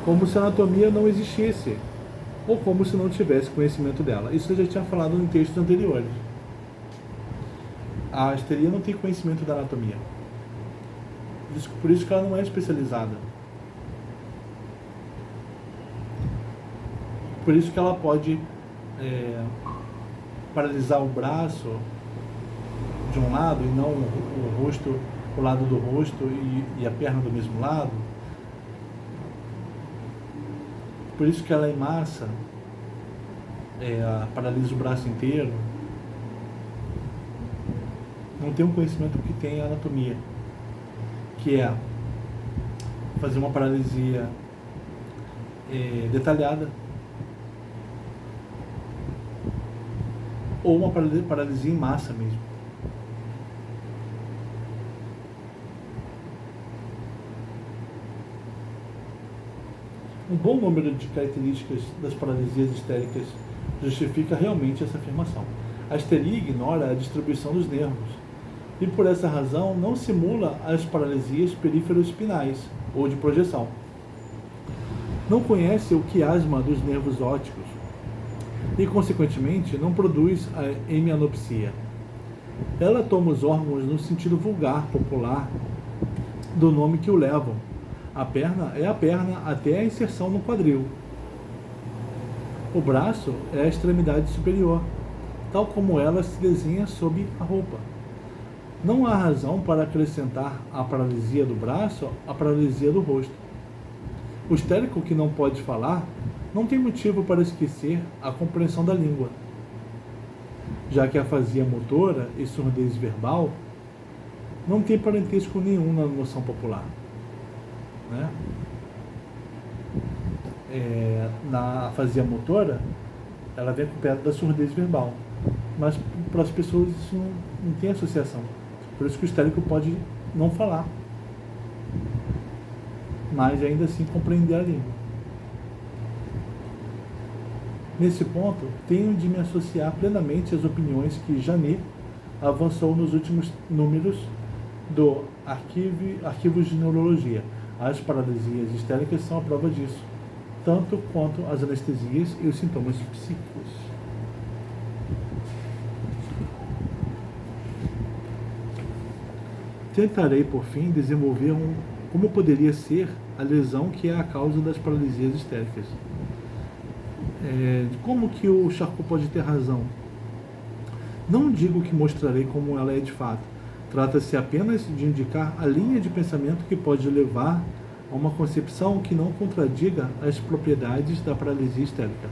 como se a anatomia não existisse, ou como se não tivesse conhecimento dela. Isso eu já tinha falado em textos anteriores. A histeria não tem conhecimento da anatomia. Por isso que ela não é especializada. Por isso que ela pode paralisar o braço de um lado e não o rosto, o lado do rosto e a perna do mesmo lado. Por isso que ela em massa paralisa o braço inteiro. Não tem um conhecimento que tem a anatomia, que é fazer uma paralisia detalhada, ou uma paralisia em massa mesmo. Um bom número de características das paralisias histéricas justifica realmente essa afirmação. A histeria ignora a distribuição dos nervos e, por essa razão, não simula as paralisias periferoespinais ou de projeção. Não conhece o quiasma dos nervos ópticos e, consequentemente, não produz a hemianopsia. Ela toma os órgãos no sentido vulgar, popular, do nome que o levam. A perna é a perna até a inserção no quadril. O braço é a extremidade superior, tal como ela se desenha sob a roupa. Não há razão para acrescentar à paralisia do braço a paralisia do rosto. O histérico que não pode falar não tem motivo para esquecer a compreensão da língua, já que a afasia motora e surdez verbal não tem parentesco nenhum na noção popular. Né? Na afasia motora, ela vem com perto da surdez verbal, mas para as pessoas isso não tem associação. Por isso que o histérico pode não falar, mas ainda assim compreender a língua. Nesse ponto, tenho de me associar plenamente às opiniões que Janet avançou nos últimos números do Arquivos de Neurologia. As paralisias histéricas são a prova disso, tanto quanto as anestesias e os sintomas psíquicos. Tentarei, por fim, desenvolver como poderia ser a lesão que é a causa das paralisias histéricas. Como que o Charcot pode ter razão? Não digo que mostrarei como ela é de fato. Trata-se apenas de indicar a linha de pensamento que pode levar a uma concepção que não contradiga as propriedades da paralisia histérica,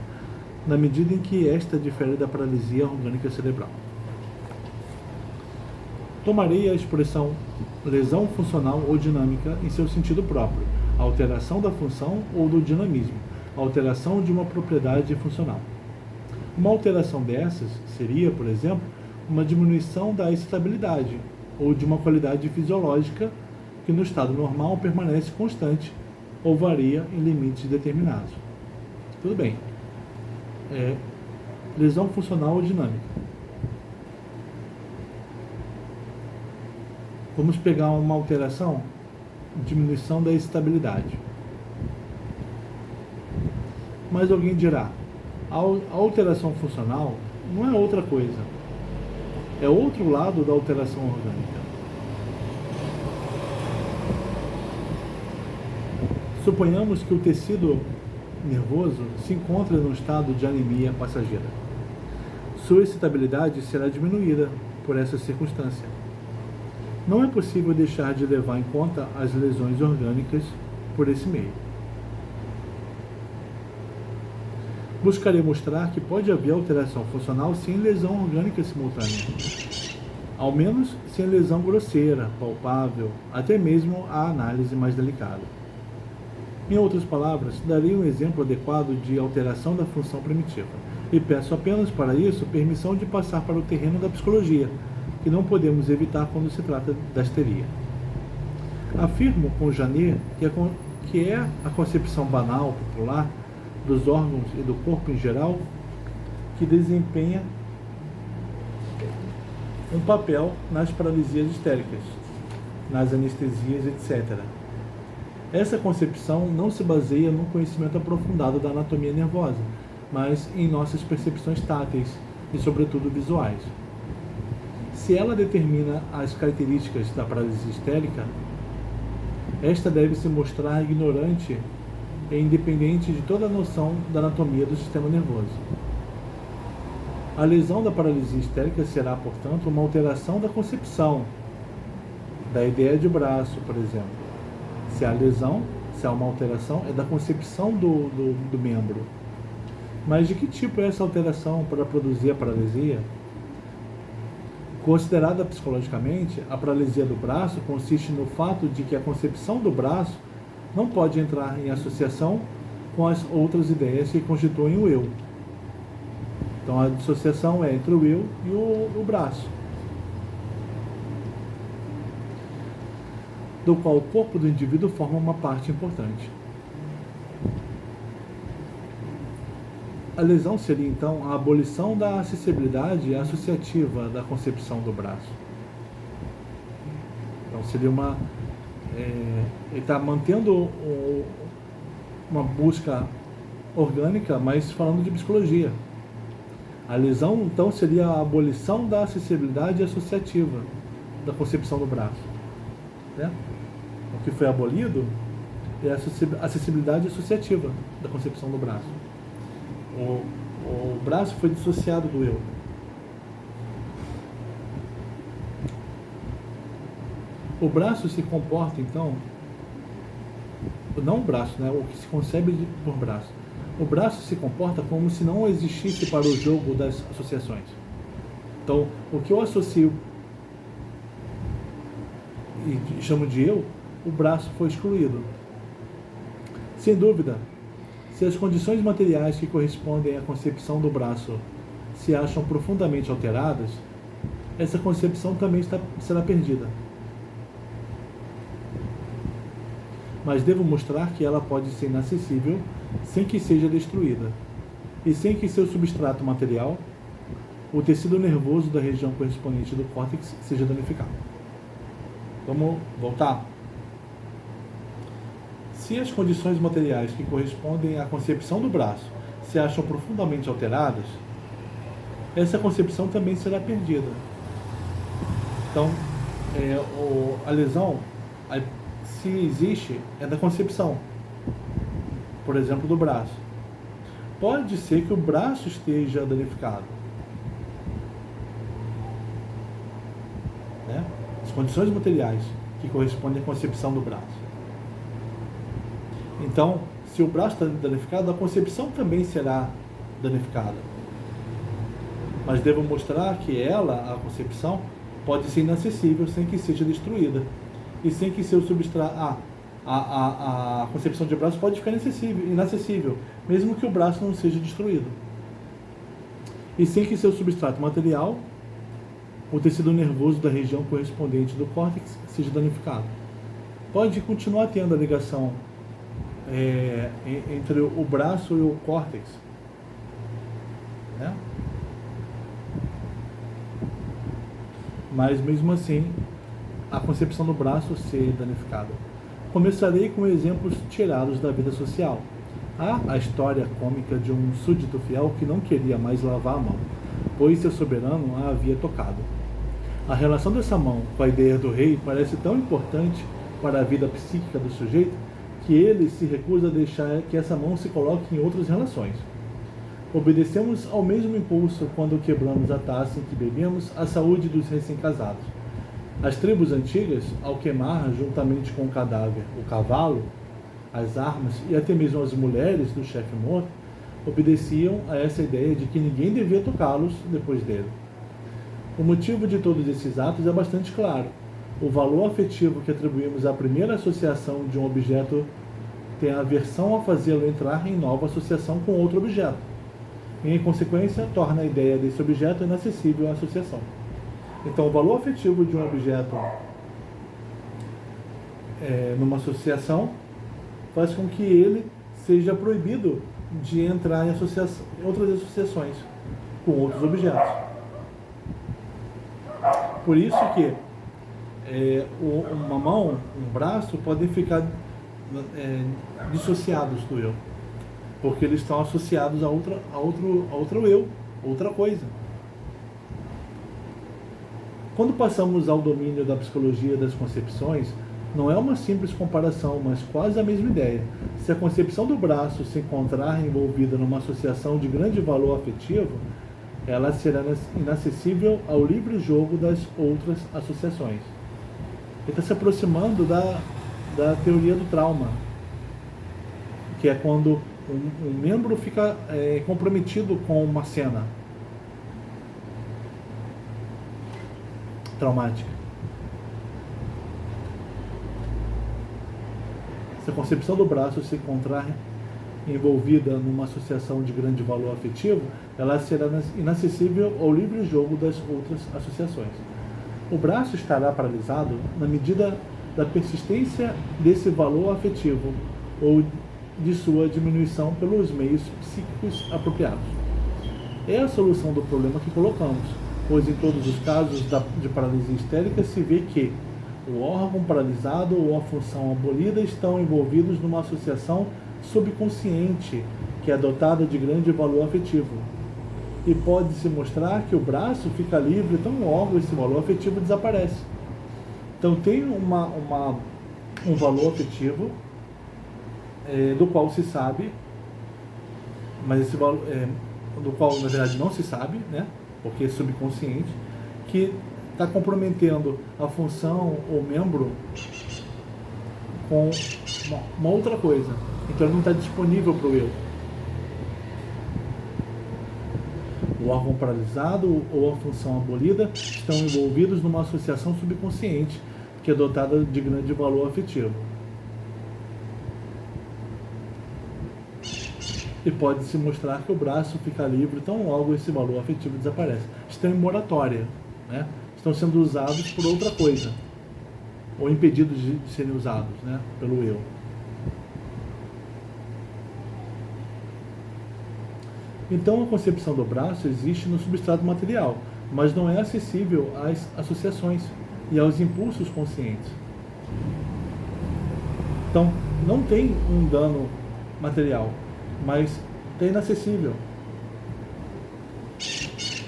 na medida em que esta difere da paralisia orgânica cerebral. Tomarei a expressão lesão funcional ou dinâmica em seu sentido próprio, a alteração da função ou do dinamismo, a alteração de uma propriedade funcional. Uma alteração dessas seria, por exemplo, uma diminuição da excitabilidade ou de uma qualidade fisiológica que no estado normal permanece constante ou varia em limites determinados. Tudo bem. Lesão funcional ou dinâmica. Vamos pegar uma alteração, diminuição da estabilidade. Mas alguém dirá, a alteração funcional não é outra coisa, é outro lado da alteração orgânica. Suponhamos que o tecido nervoso se encontra no estado de anemia passageira. Sua excitabilidade será diminuída por essa circunstância. Não é possível deixar de levar em conta as lesões orgânicas por esse meio. Buscarei mostrar que pode haver alteração funcional sem lesão orgânica simultânea, ao menos sem lesão grosseira, palpável, até mesmo a análise mais delicada. Em outras palavras, darei um exemplo adequado de alteração da função primitiva, e peço apenas para isso permissão de passar para o terreno da psicologia, que não podemos evitar quando se trata da histeria. Afirmo com Janet que é a concepção banal, popular, dos órgãos e do corpo em geral que desempenha um papel nas paralisias histéricas, nas anestesias, etc. Essa concepção não se baseia num conhecimento aprofundado da anatomia nervosa, mas em nossas percepções táteis e, sobretudo, visuais. Se ela determina as características da paralisia histérica, esta deve se mostrar ignorante e independente de toda a noção da anatomia do sistema nervoso. A lesão da paralisia histérica será, portanto, uma alteração da concepção da ideia de braço, por exemplo. Se há uma alteração, é da concepção do membro. Mas de que tipo é essa alteração para produzir a paralisia? Considerada psicologicamente, a paralisia do braço consiste no fato de que a concepção do braço não pode entrar em associação com as outras ideias que constituem o eu. Então a dissociação é entre o eu e o braço, do qual o corpo do indivíduo forma uma parte importante. A lesão seria, então, a abolição da acessibilidade associativa da concepção do braço. Então, seria ele está mantendo uma busca orgânica, mas falando de psicologia. A lesão, então, seria a abolição da acessibilidade associativa da concepção do braço. Né? O que foi abolido é a acessibilidade associativa da concepção do braço. O braço foi dissociado do eu. O braço se comporta, então, não o braço, né? O que se concebe por braço. O braço se comporta como se não existisse para o jogo das associações. Então, o que eu associo e chamo de eu, o braço foi excluído. Sem dúvida, se as condições materiais que correspondem à concepção do braço se acham profundamente alteradas, essa concepção também será perdida. Mas devo mostrar que ela pode ser inacessível sem que seja destruída, e sem que seu substrato material, o tecido nervoso da região correspondente do córtex, seja danificado. Vamos voltar? Se as condições materiais que correspondem à concepção do braço se acham profundamente alteradas, essa concepção também será perdida. Então, a lesão, se existe, é da concepção, por exemplo, do braço. Pode ser que o braço esteja danificado, né? As condições materiais que correspondem à concepção do braço. Então, se o braço está danificado, a concepção também será danificada. Mas devo mostrar que a concepção, pode ser inacessível sem que seja destruída. E sem que seu substrato... A concepção de braço pode ficar inacessível, mesmo que o braço não seja destruído. E sem que seu substrato material, o tecido nervoso da região correspondente do córtex, seja danificado. pode continuar tendo a ligação entre o braço e o córtex, né? Mas mesmo assim, a concepção do braço ser danificada. Começarei com exemplos tirados da vida social. Há a história cômica de um súdito fiel que não queria mais lavar a mão, pois seu soberano a havia tocado. A relação dessa mão com a ideia do rei parece tão importante para a vida psíquica do sujeito que ele se recusa a deixar que essa mão se coloque em outras relações. Obedecemos ao mesmo impulso quando quebramos a taça em que bebemos a saúde dos recém-casados. As tribos antigas, ao queimar juntamente com o cadáver o cavalo, as armas e até mesmo as mulheres do chefe morto, obedeciam a essa ideia de que ninguém devia tocá-los depois dele. O motivo de todos esses atos é bastante claro. O valor afetivo que atribuímos à primeira associação de um objeto tem a aversão a fazê-lo entrar em nova associação com outro objeto. E, em consequência, torna a ideia desse objeto inacessível à associação. Então, o valor afetivo de um objeto numa associação faz com que ele seja proibido de entrar em outras associações com outros objetos. Por isso que uma mão, um braço, podem ficar dissociados do eu, porque eles estão associados a outro eu, outra coisa. Quando passamos ao domínio da psicologia das concepções, não é uma simples comparação, mas quase a mesma ideia. Se a concepção do braço se encontrar envolvida numa associação de grande valor afetivo, ela será inacessível ao livre jogo das outras associações. Ele está se aproximando da teoria do trauma, que é quando um membro fica comprometido com uma cena traumática. Se a concepção do braço se encontrar envolvida numa associação de grande valor afetivo, ela será inacessível ao livre jogo das outras associações. O braço estará paralisado na medida da persistência desse valor afetivo ou de sua diminuição pelos meios psíquicos apropriados. É a solução do problema que colocamos, pois em todos os casos de paralisia histérica se vê que o órgão paralisado ou a função abolida estão envolvidos numa associação subconsciente que é dotada de grande valor afetivo. E pode-se mostrar que o braço fica livre tão logo esse valor afetivo desaparece. Então tem um valor afetivo do qual se sabe, mas esse valor do qual na verdade não se sabe, né? Porque é subconsciente, que está comprometendo a função ou membro com uma outra coisa. Então ele não está disponível para o eu. O órgão paralisado ou a função abolida estão envolvidos numa associação subconsciente que é dotada de grande valor afetivo. E pode-se mostrar que o braço fica livre tão logo esse valor afetivo desaparece. Estão em moratória, né? Estão sendo usados por outra coisa, ou impedidos de serem usados, né? Pelo eu. Então a concepção do braço existe no substrato material, mas não é acessível às associações e aos impulsos conscientes. Então não tem um dano material, mas é inacessível,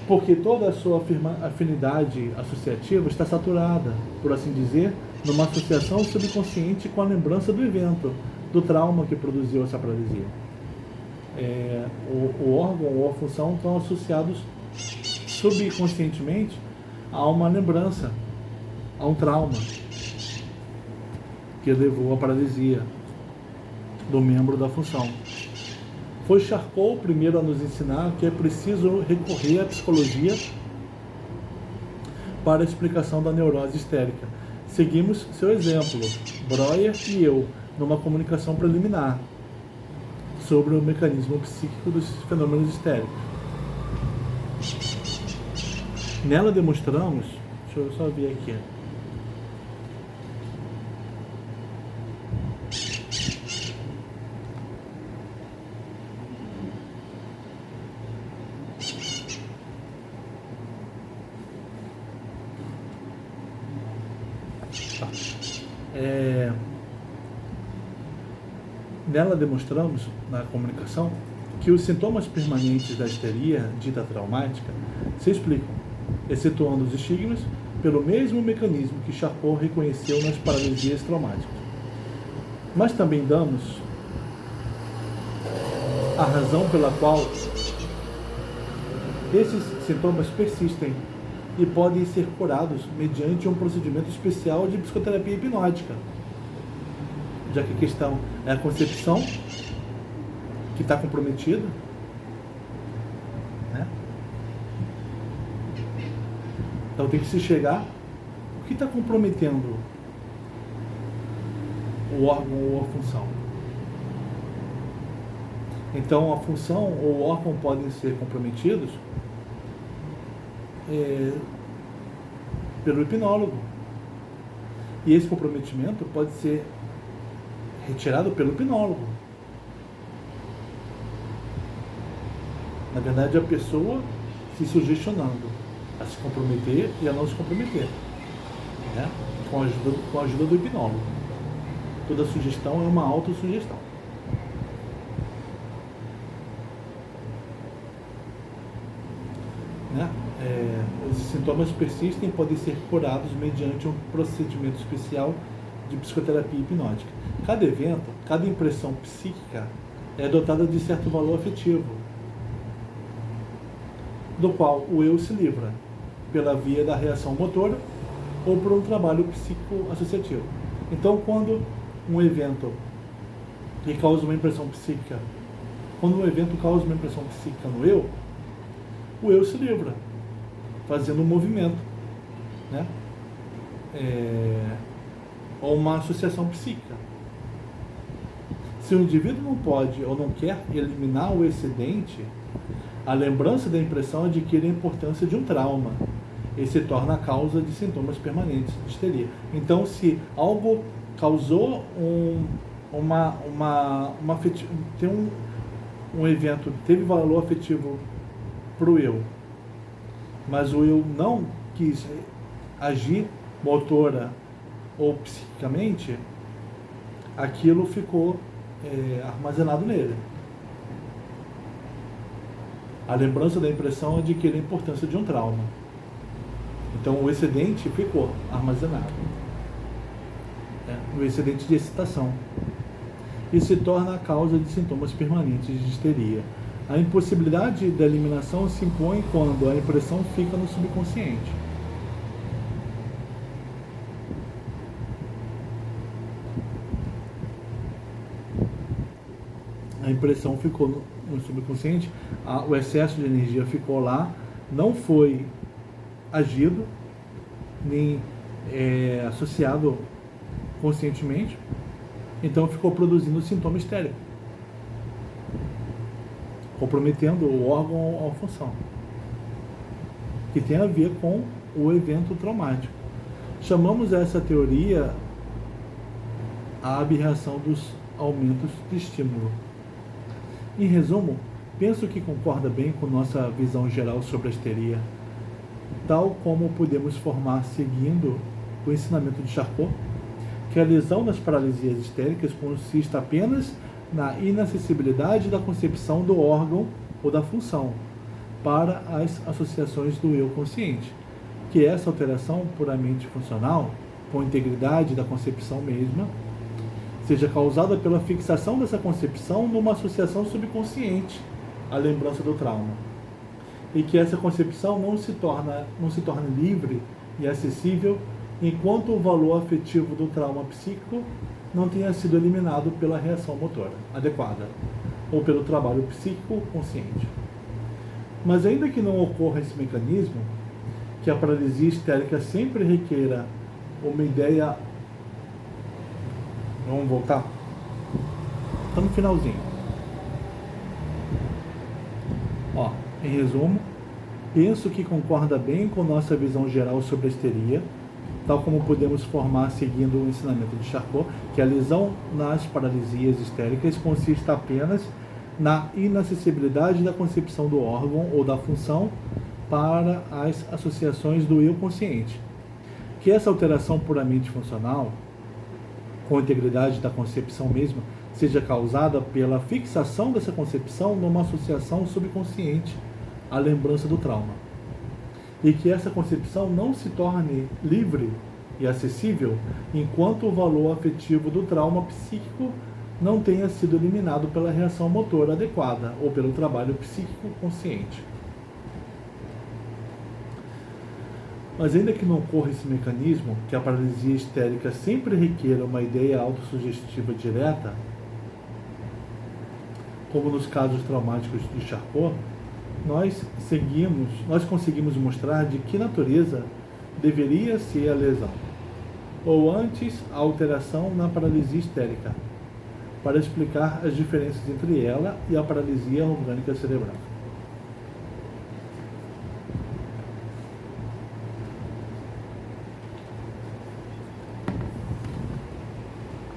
porque toda a sua afinidade associativa está saturada, por assim dizer, numa associação subconsciente com a lembrança do evento, do trauma que produziu essa paralisia. O órgão ou a função estão associados subconscientemente a uma lembrança, a um trauma que levou à paralisia do membro da função. Foi Charcot o primeiro a nos ensinar que é preciso recorrer à psicologia para a explicação da neurose histérica. Seguimos seu exemplo, Breuer e eu, numa comunicação preliminar sobre o mecanismo psíquico dos fenômenos histéricos. Nela demonstramos, deixa eu só ver aqui. Nela demonstramos, na comunicação, que os sintomas permanentes da histeria dita traumática se explicam, excetuando os estigmas, pelo mesmo mecanismo que Charcot reconheceu nas paralisias traumáticas. Mas também damos a razão pela qual esses sintomas persistem e podem ser curados mediante um procedimento especial de psicoterapia hipnótica, já que a questão é a concepção que está comprometida, né? Então tem que se chegar o que está comprometendo o órgão ou a função. Então a função ou o órgão podem ser comprometidos pelo hipnólogo, e esse comprometimento pode ser retirado pelo hipnólogo. Na verdade, a pessoa se sugestionando a se comprometer e a não se comprometer, né? com a ajuda do hipnólogo. Toda sugestão é uma autossugestão. Né? Os sintomas persistem e podem ser curados mediante um procedimento especial de psicoterapia hipnótica. Cada evento, cada impressão psíquica é dotada de certo valor afetivo, do qual o eu se livra, pela via da reação motora ou por um trabalho psicoassociativo. Então, quando um evento que causa uma impressão psíquica, quando um evento causa uma impressão psíquica no eu, o eu se livra, fazendo um movimento, né? Ou uma associação psíquica. Se o indivíduo não pode ou não quer eliminar o excedente, a lembrança da impressão adquire a importância de um trauma e se torna a causa de sintomas permanentes de histeria. Então, se algo causou um evento, teve valor afetivo para o eu, mas o eu não quis agir motora ou psiquicamente, aquilo ficou armazenado nele. A lembrança da impressão adquire a importância de um trauma. Então o excedente ficou armazenado. O excedente de excitação. E se torna a causa de sintomas permanentes de histeria. A impossibilidade da eliminação se impõe quando a impressão fica no subconsciente. A impressão ficou no subconsciente, o excesso de energia ficou lá, não foi agido, nem associado conscientemente, então ficou produzindo sintoma histérico, comprometendo o órgão ou a função, que tem a ver com o evento traumático. Chamamos essa teoria a aberração dos aumentos de estímulo. Em resumo, penso que concorda bem com nossa visão geral sobre a histeria, tal como podemos formar seguindo o ensinamento de Charcot, que a lesão das paralisias histéricas consiste apenas na inacessibilidade da concepção do órgão ou da função para as associações do eu consciente, que essa alteração puramente funcional, com integridade da concepção mesma, seja causada pela fixação dessa concepção numa associação subconsciente à lembrança do trauma, e que essa concepção não se torne livre e acessível enquanto o valor afetivo do trauma psíquico não tenha sido eliminado pela reação motora adequada ou pelo trabalho psíquico consciente. Mas ainda que não ocorra esse mecanismo, que a paralisia histérica sempre requeira uma ideia. Vamos voltar? Está no finalzinho. Em resumo, penso que concorda bem com nossa visão geral sobre a histeria, tal como podemos formar seguindo o ensinamento de Charcot, que a lesão nas paralisias histéricas consiste apenas na inacessibilidade da concepção do órgão ou da função para as associações do eu consciente, que essa alteração puramente funcional, com integridade da concepção mesma, seja causada pela fixação dessa concepção numa associação subconsciente à lembrança do trauma. E que essa concepção não se torne livre e acessível enquanto o valor afetivo do trauma psíquico não tenha sido eliminado pela reação motora adequada ou pelo trabalho psíquico consciente. Mas ainda que não ocorra esse mecanismo, que a paralisia histérica sempre requer uma ideia autossugestiva direta, como nos casos traumáticos de Charcot, nós conseguimos mostrar de que natureza deveria ser a lesão, ou antes a alteração na paralisia histérica, para explicar as diferenças entre ela e a paralisia orgânica cerebral.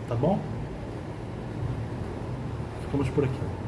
Tá bom? Ficamos por aqui.